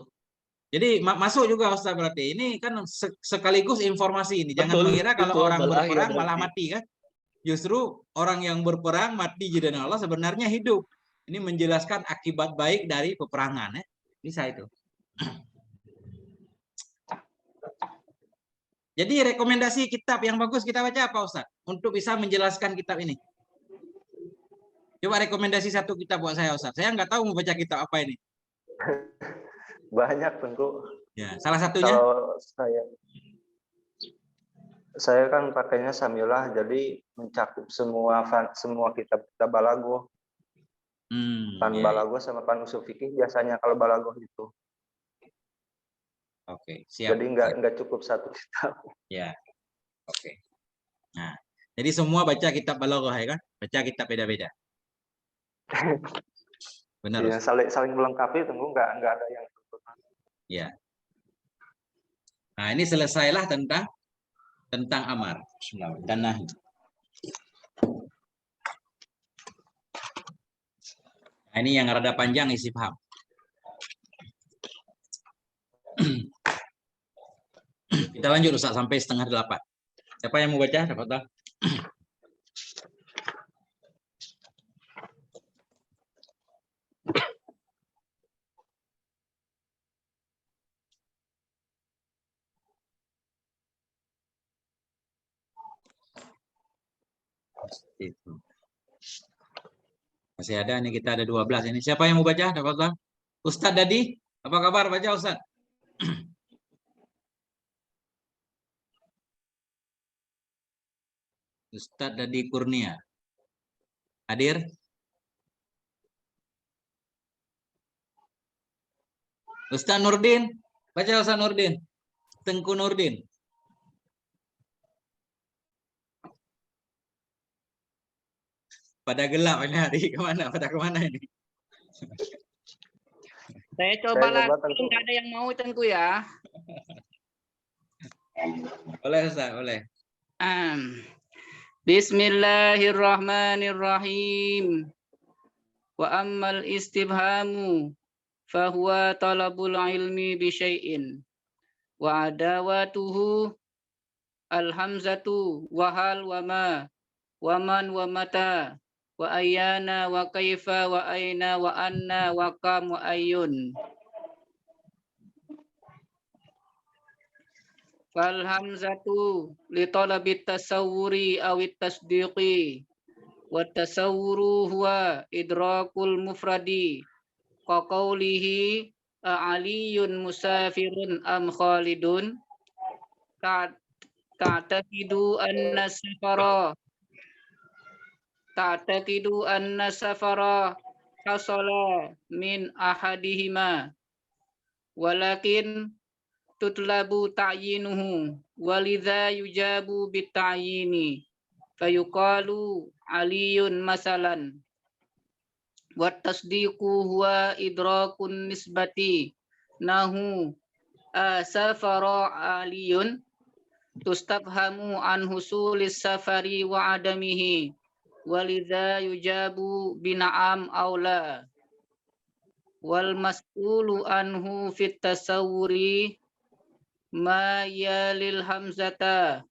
Jadi masuk juga Ustaz berarti. Ini kan sekaligus informasi ini. Jangan mengira kalau betul, orang berperang berarti malah mati kan. Justru orang yang berperang mati di jalan Allah sebenarnya hidup. Ini menjelaskan akibat baik dari peperangan ya. Bisa itu. Jadi rekomendasi kitab yang bagus kita baca apa Ustaz? Untuk bisa menjelaskan kitab ini. Coba rekomendasi satu kitab buat saya Ustaz. Saya nggak tahu mau baca kitab apa ini. Banyak Tengku. Ya, salah satunya. Kalau saya kan pakainya Samilah, jadi mencakup semua kitab-kitab balaghah. Pan balaghah sama pan usul fikih biasanya kalau balaghah itu. Oke, siap. Jadi nggak cukup satu kitab. Ya. Oke. Nah, jadi semua baca kitab balaghah ya kan? Baca kitab beda-beda. Benar. Ya, saling melengkapi, Tengku, nggak ada yang ya. Nah, ini selesailah tentang amar dan nahi. Nah, ini yang rada panjang isi paham. Kita lanjut Ustaz sampai 7:30. Siapa yang mau baca? Dapat tak? Masih ada nih, kita ada 12 ini. Siapa yang mau baca? Dapat tak? Ustadz Dadi, apa kabar? Baca Ustadz. Ustadz Dadi Kurnia. Hadir? Ustadz Nurdin. Baca Ustadz Nurdin. Tengku Nurdin. Pada gelap ini hari. Kemana? Pada kemana ini? Saya coba lagi, nggak ada yang mau Tengku ya. Boleh Ustaz, boleh. Bismillahirrahmanirrahim. Wa ammal istibhamu fahuwa talabul ilmi bi syai'in wa adawatuhu alhamzatu wa hal wa ma wa man wa mata wa ayyana wa kaifa wa aina wa anna wa kam wa ayyun. Fal hamzatu li talabi tasawwuri awit tasdiqi wa tasawwuru huwa idrakul mufradi ka qawlihi aliyun musafirun am khalidun ta'taqidu anna safara hasala min ahadihima walakin tutlabu ta'yinuhu walidha yujabu bita'yini fayuqalu aliyun masalan wa tasdiqu huwa idrakun nisbati nahu safara aliyun tustafhamu an husulis safari wa adamihi walidha yujabu bina'am aula wal mas'ulu anhu fit tasawuri ma yalil hamzata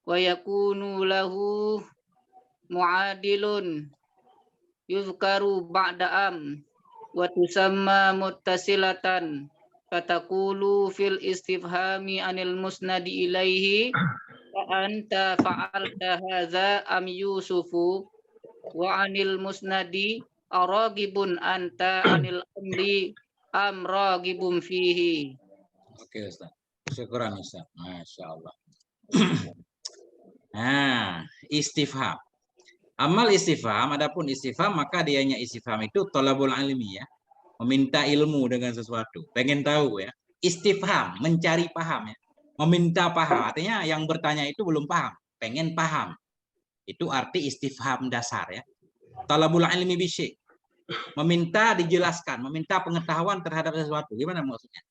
wa yakunu lahu mu'adilun yuzkaru ba'da am wa tusamma muttasilatan fatakulu fil istifhami anil musnadi ilaihi wa anta fa'alta hadza am yusufu wa anil musnadi aragibun anta anil amri am ragibun fihi. Oke Ustaz. Syukuran Ustaz. Masya Allah. Nah, istifham. Amal istifham, adapun istifham maka dianya istifham itu thalabul ilmi ya. Meminta ilmu dengan sesuatu, pengen tahu ya. Istifham, mencari paham ya. Meminta paham, artinya yang bertanya itu belum paham, pengen paham. Itu arti istifham dasar ya. Talabul ilmi bisyai. Meminta dijelaskan, meminta pengetahuan terhadap sesuatu. Gimana maksudnya?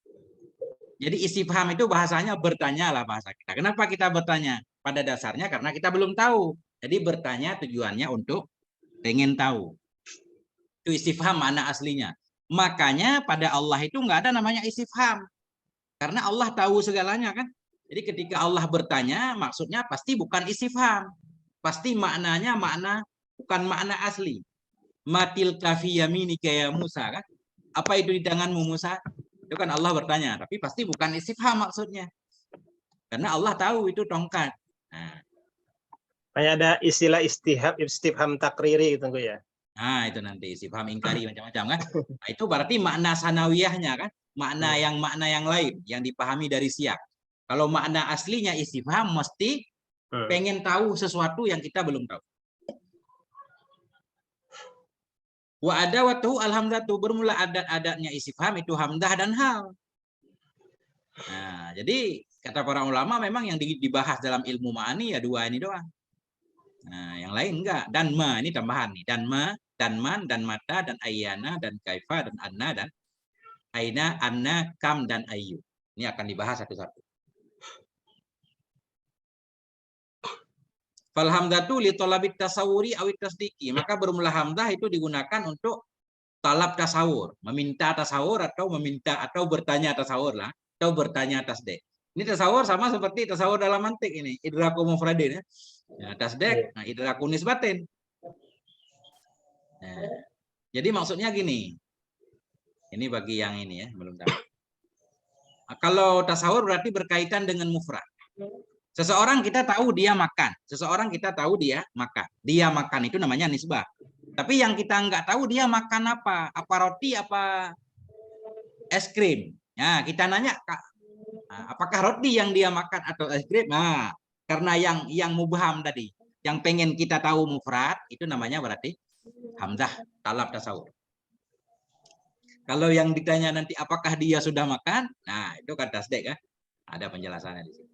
Jadi istifham itu bahasanya bertanya lah bahasa kita. Kenapa kita bertanya? Pada dasarnya karena kita belum tahu. Jadi bertanya tujuannya untuk pengen tahu. Itu istifham makna aslinya. Makanya pada Allah itu nggak ada namanya istifham. Karena Allah tahu segalanya kan. Jadi ketika Allah bertanya, maksudnya pasti bukan istifham. Pasti maknanya bukan makna asli. Matil kafi yaminika ya Musa kan. Apa itu di tanganmu Musa? Itu kan Allah bertanya. Tapi pasti bukan istifham maksudnya. Karena Allah tahu itu tongkat. Nah. Kayak ada istilah istifham takriri gitu ya. Nah, itu nanti istifham ingkari macam-macam kan. Nah, itu berarti makna sanawiyahnya kan, makna yang lain yang dipahami dari siyak. Kalau makna aslinya istifham mesti pengen tahu sesuatu yang kita belum tahu. Wa adawatu alhamdatu bermula adat-adatnya istifham itu hamdah dan hal. Nah, jadi kata para ulama memang yang dibahas dalam ilmu ma'ani ya dua ini doang. Nah, yang lain enggak. Dan ma ini tambahan nih. Dan ma, dan man, dan mata, dan ayyana, dan kaifa, dan anna, dan aina, anna, kam, dan ayyu. Ini akan dibahas satu-satu. Fal hamdatu li talabit tasawuri awit tasdiki. Maka bermula hamdah itu digunakan untuk talab tasawur, meminta tasawur atau bertanya tasawur lah, atau bertanya tasdek. Ini tasawur sama seperti tasawur dalam mantik ini, idraku mufradin ya. Nah, tasdek, nah idraku nisbatin. Nah, jadi maksudnya gini. Ini bagi yang ini ya, belum tahu. Nah, kalau tasawur berarti berkaitan dengan mufrad. Seseorang kita tahu dia makan, seseorang kita tahu dia makan. Dia makan itu namanya nisbah. Tapi yang kita nggak tahu dia makan apa roti, apa es krim. Nah, kita nanya, apakah roti yang dia makan atau es krim? Nah, karena yang mubham tadi, yang pengen kita tahu mufrad, itu namanya berarti hamzah talab tasawur. Kalau yang ditanya nanti apakah dia sudah makan, nah itu kan tasdek kan? Ada penjelasannya di sini.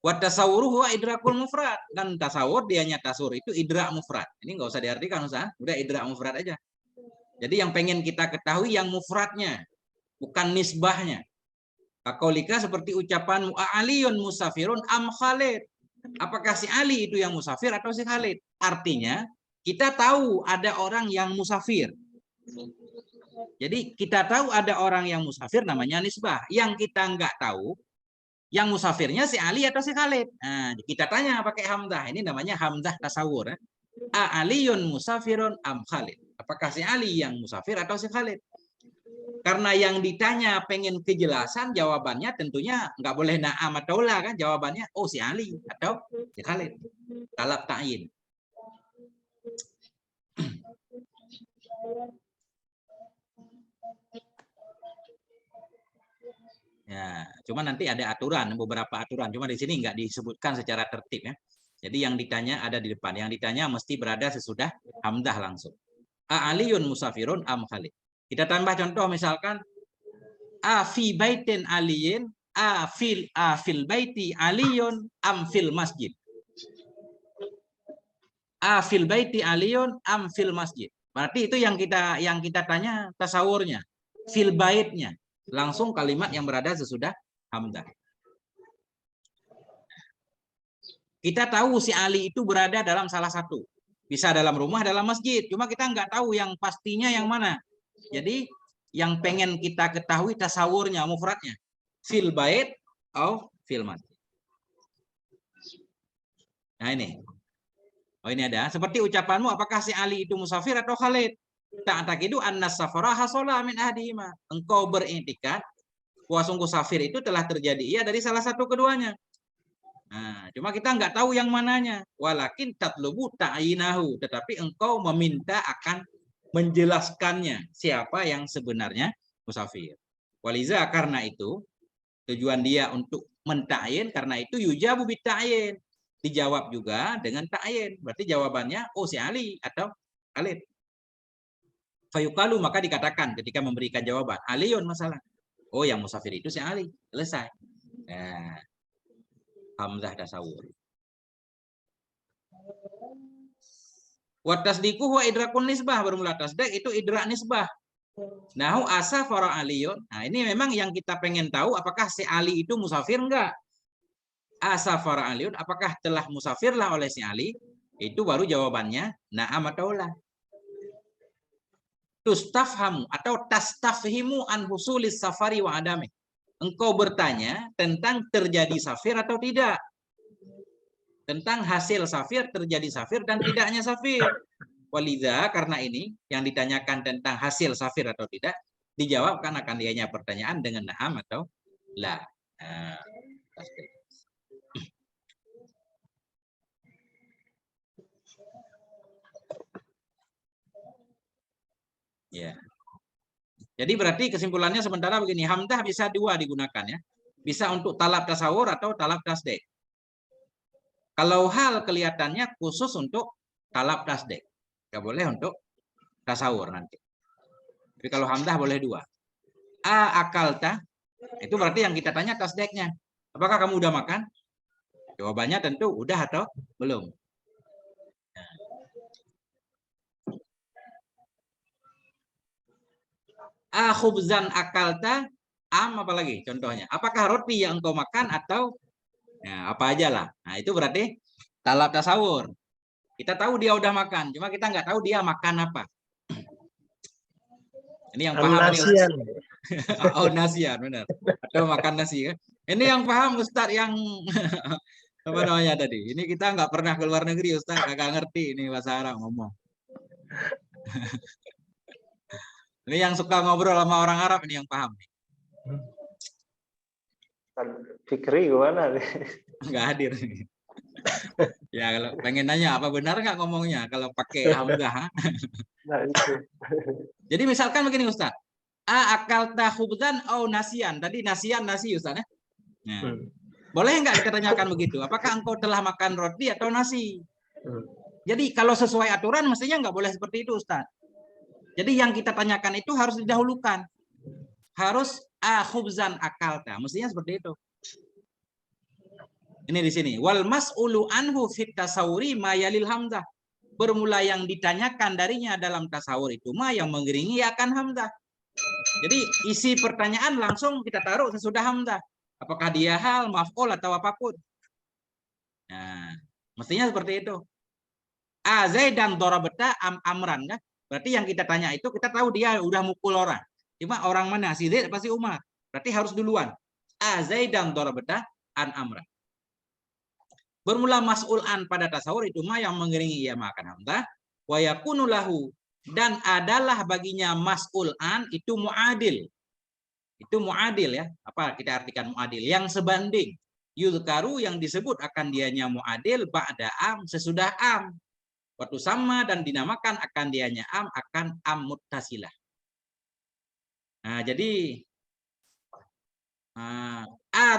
Wa tasawwuru huwa idrakul mufrad, dan tasawur dianya tasawur itu idrak mufrad. Ini nggak usah diartikan Ustaz, udah idrak mufrad aja. Jadi yang pengen kita ketahui yang mufradnya, bukan nisbahnya. Kakolika seperti ucapan Aliyun musafirun am Khalid. Apakah si Ali itu yang musafir atau si Khalid? Artinya kita tahu ada orang yang musafir. Jadi kita tahu ada orang yang musafir namanya nisbah. Yang kita nggak tahu yang musafirnya si Ali atau si Khalid. Nah, kita tanya pakai hamzah. Ini namanya hamzah tasawur. Aliyun musafirun am Khalid. Apakah si Ali yang musafir atau si Khalid? Karena yang ditanya pengen kejelasan, jawabannya tentunya nggak boleh na'am atau la kan, jawabannya oh si Ali atau si Khalid. Talab ta'yin. Ya, cuma nanti ada aturan, beberapa aturan. Cuma di sini nggak disebutkan secara tertib ya. Jadi yang ditanya ada di depan, yang ditanya mesti berada sesudah hamzah langsung. Aliyun musafirun am Khalid. Kita tambah contoh misalkan fi baitin aliyin fil baiti aliyun am fil masjid. A fil baiti aliyun am fil masjid. Berarti itu yang kita tanya tasawurnya. Fil baitnya. Langsung kalimat yang berada sesudah hamzah. Kita tahu si Ali itu berada dalam salah satu. Bisa dalam rumah, dalam masjid. Cuma kita nggak tahu yang pastinya yang mana. Jadi yang pengen kita ketahui tasawurnya, mufradnya. Fil bait atau fil masjid. Nah ini. Oh ini ada. Seperti ucapanmu, apakah si Ali itu musafir atau Khalid? Ta'taqidu anna safara hasala min ahdihima. Engkau beriktikad bahwa sungguh safir itu telah terjadi ia dari salah satu keduanya. Nah, cuma kita nggak tahu yang mananya. Walakin tatlubu ta'yinahu. Tetapi engkau meminta akan menjelaskannya. Siapa yang sebenarnya musafir. Waliza karena itu, tujuan dia untuk menta'yin, karena itu yujabu bita'yin. Dijawab juga dengan ta'yin. Berarti jawabannya, oh si Ali atau Khalid. Fayuqalu, maka dikatakan ketika memberikan jawaban. Aliyun masalah. Oh yang musafir itu si Ali. Selesai. Nah, hamzah tasawur. Wa tasdiquhu wa idrakun nisbah, bermula tasdik itu idrak nisbah. Nahu asafara aliyun. Nah, ini memang yang kita pengen tahu apakah si Ali itu musafir enggak? Asafara aliyun, apakah telah musafirlah oleh si Ali? Itu baru jawabannya na'am atau la. Tustafhamu atau tastafhimu an husulis safari wa adami. Engkau bertanya tentang terjadi safir atau tidak. Tentang hasil safir, terjadi safir dan tidaknya safir. Walidha, karena ini yang ditanyakan tentang hasil safir atau tidak, dijawabkan akan dianya pertanyaan dengan na'am atau la. Nah, ya. Jadi berarti kesimpulannya sementara begini, hamzah bisa dua digunakan ya. Bisa untuk talab tasawur atau talab tasdik. Kalau hal kelihatannya khusus untuk talab tasdik. Nggak boleh untuk tasawur nanti. Tapi kalau hamzah boleh dua. A akalta, itu berarti yang kita tanya tasdiknya. Apakah kamu udah makan? Jawabannya tentu udah atau belum. A khubzan akalta, am apa lagi contohnya? Apakah roti yang engkau makan atau ya, apa aja lah. Nah itu berarti talab tasawur. Kita tahu dia udah makan, cuma kita nggak tahu dia makan apa. Ini yang paham nasian. Oh nasian benar. Atau makan nasi kan? Ini yang paham Ustadz yang apa namanya tadi? Ini kita nggak pernah keluar negeri Ustadz, agak ngerti ini bahasa Arab ngomong. Ini yang suka ngobrol sama orang Arab ini yang paham. Fikri gimana nih? Nggak hadir. Ya kalau pengen nanya apa benar nggak ngomongnya kalau pakai hamzah. Nah, itu. Jadi misalkan begini Ustaz. A akalta khubzan au nasian. Tadi nasian nasi Ustaz ya. Nah, boleh nggak kita tanyakan begitu? Apakah engkau telah makan roti atau nasi? Jadi kalau sesuai aturan mestinya nggak boleh seperti itu Ustaz. Jadi yang kita tanyakan itu harus didahulukan. Harus a khubzan akalta. Mestinya seperti itu. Ini di sini. Wal mas'ulu anhu fit tasawuri mayalil hamzah. Bermula yang ditanyakan darinya dalam tasawur itu ma yang mengiringi akan hamzah. Jadi isi pertanyaan langsung kita taruh sesudah hamzah. Apakah dia hal, maf'ul atau apapun. Nah, mestinya seperti itu. A Zaidan darabata am amran kan? Berarti yang kita tanya itu kita tahu dia udah mukul orang. Cuma orang mana? Si Zaid pasti Umar. Berarti harus duluan. A Zaidan darabata an amran. Bermula mas'ul an pada tasawur itu ma yang mengiringi ia makan hamzah. Wa yakunu lahu, dan adalah baginya mas'ul an itu muadil. Itu muadil ya. Apa kita artikan muadil? Yang sebanding. Yuzkaru yang disebut akan dianya muadil ba'da am sesudah am. Waktu sama dan dinamakan akan dianya am akan am muttasilah. Nah, jadi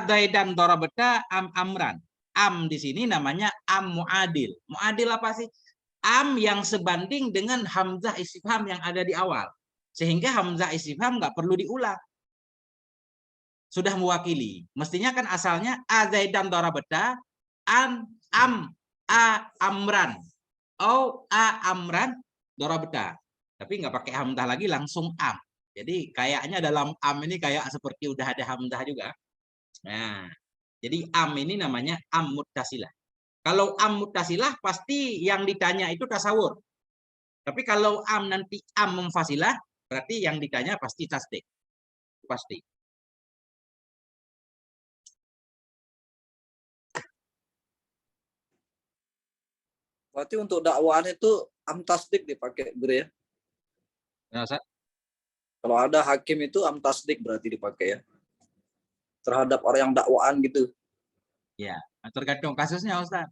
Zaidan darabata am amran. Am di sini namanya am muadil. Muadil apa sih? Am yang sebanding dengan hamzah istifham yang ada di awal. Sehingga hamzah istifham nggak perlu diulang. Sudah mewakili. Mestinya kan asalnya Zaidan darabata am amran. Au a amran dorabta. Tapi nggak pakai hamzah lagi, langsung am. Jadi kayaknya dalam am ini kayak seperti udah ada hamzah juga. Nah, jadi am ini namanya am muttasilah. Kalau am muttasilah pasti yang ditanya itu tasawur. Tapi kalau am nanti am munfasilah, berarti yang ditanya pasti tasdik. Pasti. Berarti untuk dakwaan itu am tasdik dipakai, Guru ya? Ya, Ustaz? Kalau ada hakim itu am tasdik berarti dipakai ya? Terhadap orang yang dakwaan gitu. Ya, tergantung kasusnya, Ustaz.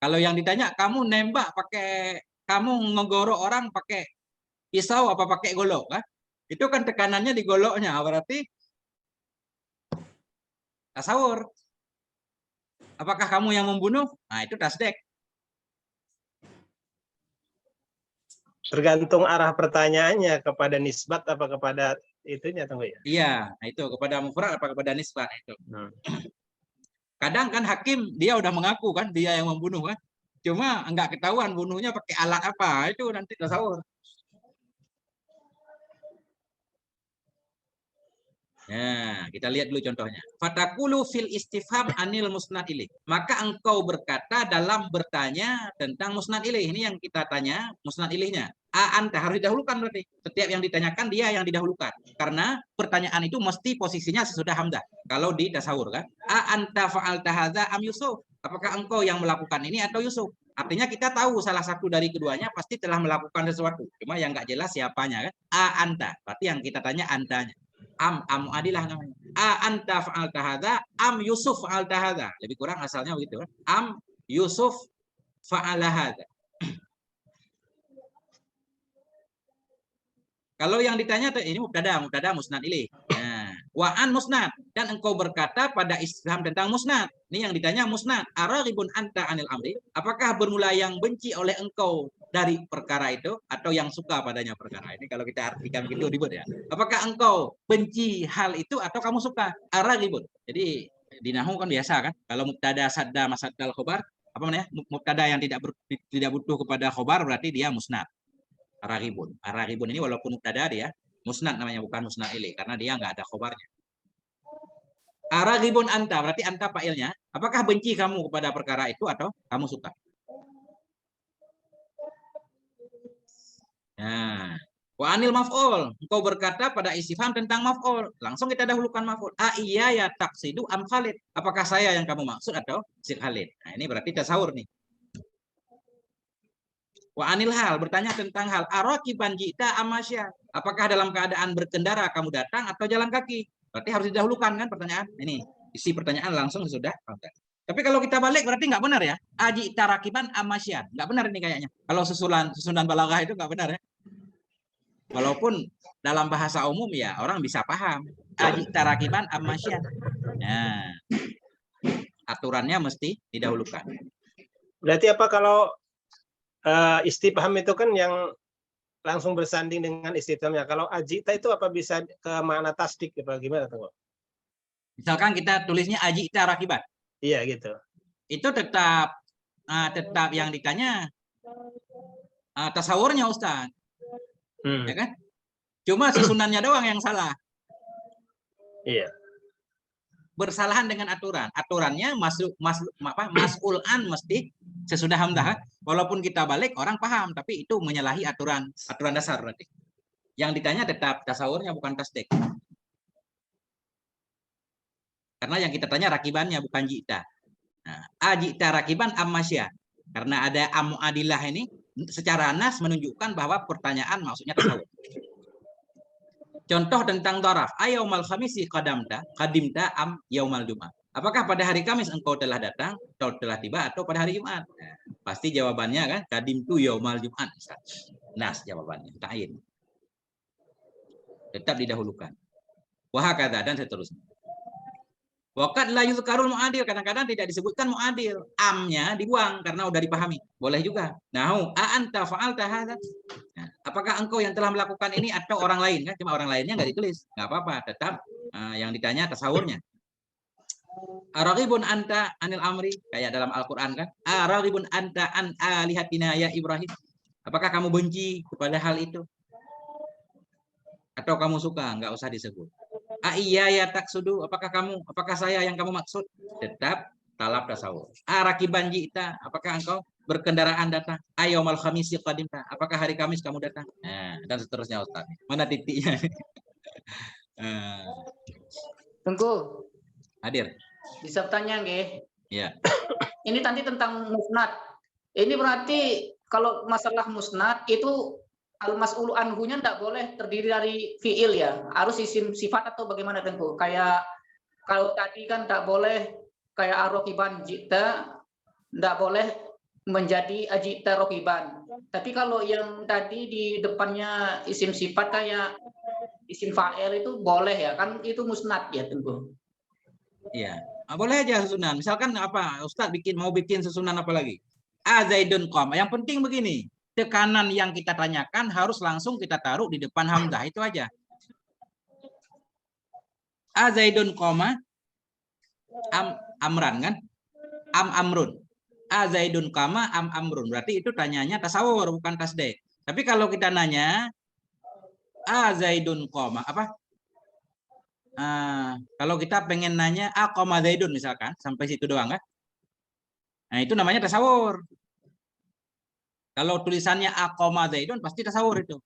Kalau yang ditanya, kamu nembak pakai, kamu ngegorok orang pakai pisau apa pakai golok, kan? Itu kan tekanannya di goloknya, berarti tasawur. Apakah kamu yang membunuh? Nah, itu tasdek. Tergantung arah pertanyaannya kepada nisbat apa kepada itunya, tunggu ya. Iya, nah itu kepada mufrad apa kepada nisbat itu. Kadang kan hakim dia udah mengaku kan dia yang membunuh kan. Cuma enggak ketahuan bunuhnya pakai alat apa, itu nanti tasawur. Nah, kita lihat dulu contohnya. Fatakulu fil istifham anil musnad ilaih. Maka engkau berkata dalam bertanya tentang musnad ilaih. Ini yang kita tanya musnad ilaihnya. A anta harus didahulukan berarti. Setiap yang ditanyakan dia yang didahulukan. Karena pertanyaan itu mesti posisinya sesudah hamzah. Kalau di tasawur kan. A anta fa'alta hadza am Yusuf. Apakah engkau yang melakukan ini atau Yusuf? Artinya kita tahu salah satu dari keduanya pasti telah melakukan sesuatu. Cuma yang nggak jelas siapanya kan. A anta. Berarti yang kita tanya antanya. Am adilah namanya. A anta fa'alta hadza am Yusuf fa'alta hadza. Lebih kurang asalnya begitu kan. Am Yusuf fa'ala hadza. Kalau yang ditanya ini mubtada musnad ilaih. Nah, wa an musnad, dan engkau berkata pada istifham tentang musnad. Ini yang ditanya musnad. Araghibun anta anil amri? Apakah bermula yang benci oleh engkau dari perkara itu atau yang suka padanya perkara ini? Kalau kita artikan begitu ribut ya. Apakah engkau benci hal itu atau kamu suka? Araghibun. Jadi di nahwu kan biasa kan. Kalau mubtada sadda masaddal khobar, apa namanya? Mubtada yang tidak butuh kepada khobar berarti dia musnad. Araghibun. Araghibun ini walaupun mubtada dia musnad namanya, bukan musnad ilaih karena dia nggak ada khobarnya. Araghibun anta berarti anta fa'ilnya. Apakah benci kamu kepada perkara itu atau kamu suka? Nah, wa anil maf'ul. Engkau berkata pada istifham tentang maf'ul. Langsung kita dahulukan maf'ul. A iya ya taksidu am Khalid. Apakah saya yang kamu maksud atau si Khalid? Nah, ini berarti tasawur nih. Wa anil hal, bertanya tentang hal. Arakiban jita amasya. Apakah dalam keadaan berkendara kamu datang atau jalan kaki? Berarti harus didahulukan kan pertanyaan. Ini isi pertanyaan langsung sudah. Tapi kalau kita balik berarti nggak benar ya. Aji tarakiban amasya. Nggak benar ini kayaknya. Kalau susunan balaghah itu nggak benar ya. Walaupun dalam bahasa umum ya orang bisa paham. Aji tarakiban amasya. Nah, aturannya mesti didahulukan. Berarti apa kalau istifham itu kan yang langsung bersanding dengan istifhamnya. Kalau ajita itu apa bisa ke makna tasdik apa gimana tuh? Misalkan kita tulisnya ajita rakiban. Iya gitu. Itu tetap yang ditanya tasawurnya Ustaz. Ya kan? Cuma susunannya doang yang salah. Iya. Bersalahan dengan aturan. Aturannya mas'ulan mesti sesudah hamzah. Walaupun kita balik orang paham, tapi itu menyalahi aturan dasar berarti. Yang ditanya tetap tasawurnya bukan tasdik. Karena yang kita tanya rakibannya bukan jita. Nah, ajita rakiban ammasya. Karena ada amuadilah ini secara nas menunjukkan bahwa pertanyaan maksudnya tasawur. Contoh tentang daraf. Ayaumal khamisi qadimta am yaumal jumat. Apakah pada hari Kamis engkau telah datang, atau telah tiba, atau pada hari Jumat? Nah, pasti jawabannya kan qadimtu yaumal jumat. Nas jawabannya. Ta'in. Tetap didahulukan. Wahakadha dan seterusnya. Waqad la yuzkarul mu'adil, kadang-kadang tidak disebutkan mu'adil. Amnya dibuang karena udah dipahami. Boleh juga. Nahu a anta fa'alta hadza. Nah, apakah engkau yang telah melakukan ini atau orang lain kan? Cuma orang lainnya nggak ditulis. Nggak apa-apa, tetap yang ditanya tasawurnya. Araghibun anta anil amri, kayak dalam Al-Qur'an kan? Araghibun anta an alihatina ya Ibrahim. Apakah kamu benci kepada hal itu? Atau kamu suka? Enggak usah disebut. Iya ya taksudu, apakah saya yang kamu maksud? Tetap talab tasawuf. Arakiban ji'ta, apakah engkau berkendaraan datang? Ayomal khamisi qadimta, apakah hari Kamis kamu datang? Nah, dan seterusnya Ustaz. Mana titiknya? Tengku, Hadir. bisa bertanya nggih? Ya. Ini tadi tentang musnad. Ini berarti kalau masalah musnad itu al-mas'ulu anhunya tidak boleh terdiri dari fiil ya. Harus isim sifat atau bagaimana Tengku? Kayak kalau tadi kan tidak boleh kayak arokiban jita, tidak boleh menjadi ajita rokiban. Tapi kalau yang tadi di depannya isim sifat kayak isim fa'il itu boleh ya, kan itu musnad ya Tengku. Iya. Boleh aja susunan. Misalkan apa? Ustaz mau bikin susunan apa lagi? Zaidun qom. Yang penting begini, tekanan yang kita tanyakan harus langsung kita taruh di depan hamzah, itu aja. Zaidun qoma amran kan? Amrun. Zaidun qama amrun. Berarti itu tanyanya tasawur bukan tasdek. Tapi kalau kita nanya Zaidun qoma apa? Kalau kita pengen nanya qoma Zaidun misalkan, sampai situ doang kan? Nah, itu namanya tasawur. Kalau tulisannya qoma Zaidun pasti tasawur itu.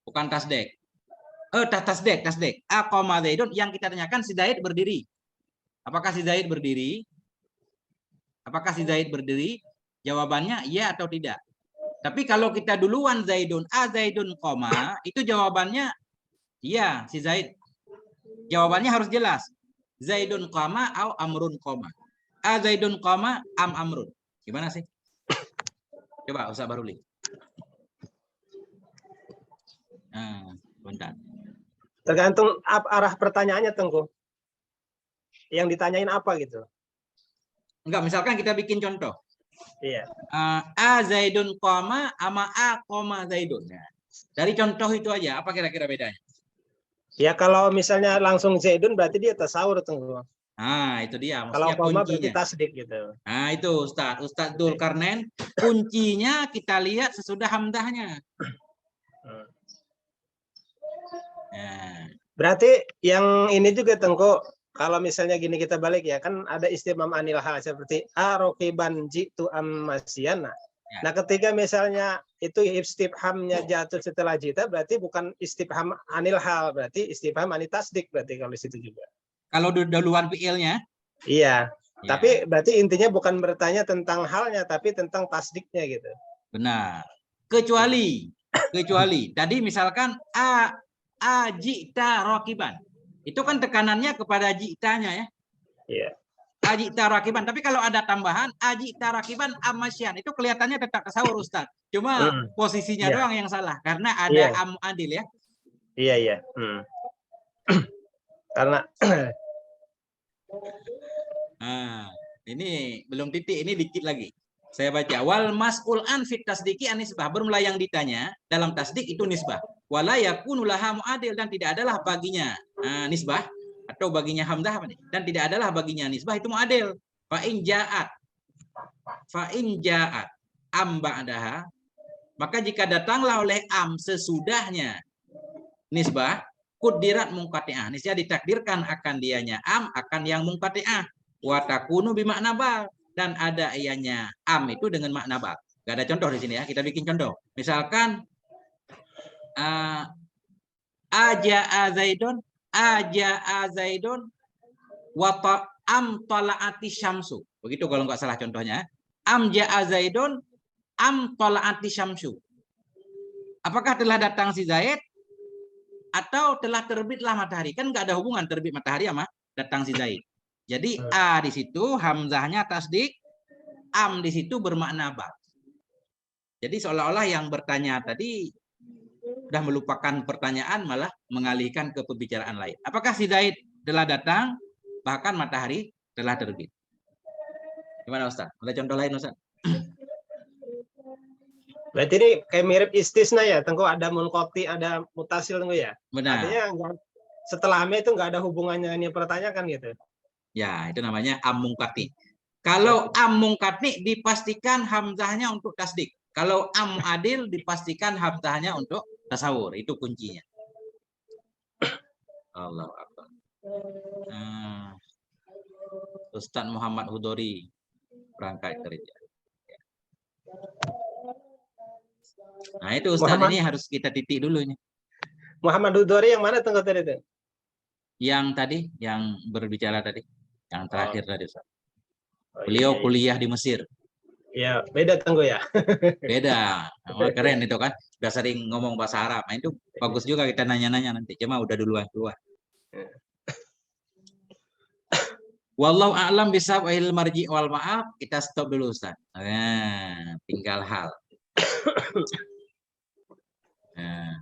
Bukan tasdek. Tasdek. Qoma Zaidun, yang kita tanyakan si Zaid berdiri. Apakah si Zaid berdiri? Apakah si Zaid berdiri? Jawabannya iya atau tidak. Tapi kalau kita duluan Zaidun, Zaidun qoma, itu jawabannya iya, si Zaid. Jawabannya harus jelas. Zaidun qama au amrun qama. Zaidun qama amrun. Gimana sih? Coba Ustaz Baruli. Bentar. Tergantung arah pertanyaannya Tengku. Yang ditanyain apa gitu. Enggak, misalkan kita bikin contoh. Iya. Zaidun qama ama qama Zaidun. Nah, dari contoh itu aja, apa kira-kira bedanya? Ya kalau misalnya langsung Zaidun berarti dia tasawur Tengku. Itu dia. Kalau koma berarti kuncinya. tasdik gitu. Itu Ustaz Dzulkarnain, kuncinya kita lihat sesudah hamdahnya. Berarti yang ini juga Tengku, kalau misalnya gini kita balik ya, kan ada istimam anil hal seperti arokiban jitu ammasyana. Nah, ketika misalnya itu istifhamnya jatuh setelah jita, berarti bukan istifham anil hal, berarti istifham anil tasdik berarti kalau di situ juga. Kalau duluan fiilnya? Iya. Tapi berarti intinya bukan bertanya tentang halnya, tapi tentang tasdiknya gitu. Benar. Kecuali tadi misalkan jita rokiban. Itu kan tekanannya kepada jitanya ya. Iya. Ajita rakiban. Tapi kalau ada tambahan ajita rakiban amasyan, itu kelihatannya tetap tasawur Ustaz. Cuma posisinya doang yang salah karena ada am adil ya. Iya. Karena ini belum titik, ini dikit lagi. Saya baca wal mas'ul an fit tasdiki anisbah. Bermula yang ditanya dalam tasdik itu nisbah. Wala yakunu laha muadil, dan tidak adalah baginya nisbah atau baginya hamzah dan tidak adalah baginya nisbah itu muadil. Fa in ja'at am ba'daha, maka jika datanglah oleh am sesudahnya nisbah, kudirat munqati'ah, niscaya ditakdirkan akan dianya am akan yang munqati'ah, wa takunu bimakna bal, dan ada ianya am itu dengan makna bal. Gak ada contoh di sini ya, kita bikin contoh. Misalkan aja'a Zaidun wa am tala'ati syamsu. Begitu kalau nggak salah contohnya. Am ja'a Zaidun am tala'ati syamsu. Apakah telah datang si Zaid atau telah terbitlah matahari? Kan nggak ada hubungan terbit matahari sama datang si Zaid. Jadi a di situ hamzahnya tasdik, am di situ bermakna ba. Jadi seolah-olah yang bertanya tadi sudah melupakan pertanyaan, malah mengalihkan ke pembicaraan lain. Apakah si Zaid telah datang, bahkan matahari telah terbit? Gimana Ustaz? Ada contoh lain Ustaz? Berarti ini kayak mirip istisna ya, Tengku, ada munqati, ada mutasil Tengku ya? Benar. Artinya setelahnya itu nggak ada hubungannya ini pertanyakan gitu. Ya, itu namanya am mungkati. Kalau am mungkati dipastikan hamzahnya untuk tasdik. Kalau am adil dipastikan hamzahnya untuk tasawur. Itu kuncinya. Allahu Akbar. Ustadz Muhammad Hudori berangkat kerja. Nah, itu Ustadz ini harus kita titik dulu ini. Muhammad Hudori yang mana tunggu tadi itu? Yang tadi, yang berbicara tadi, yang terakhir tadi Ustadz. Oh, Beliau kuliah di Mesir. Ya, beda tunggu ya. Beda. Oh, keren itu kan. Udah sering ngomong bahasa Arab. Nah, itu bagus juga kita nanya-nanya nanti. Cuma udah duluan keluar. Wallahu a'lam bisawab marji wal ma'af. Kita stop dulu Ustaz. Nah, tinggal hal. Nah.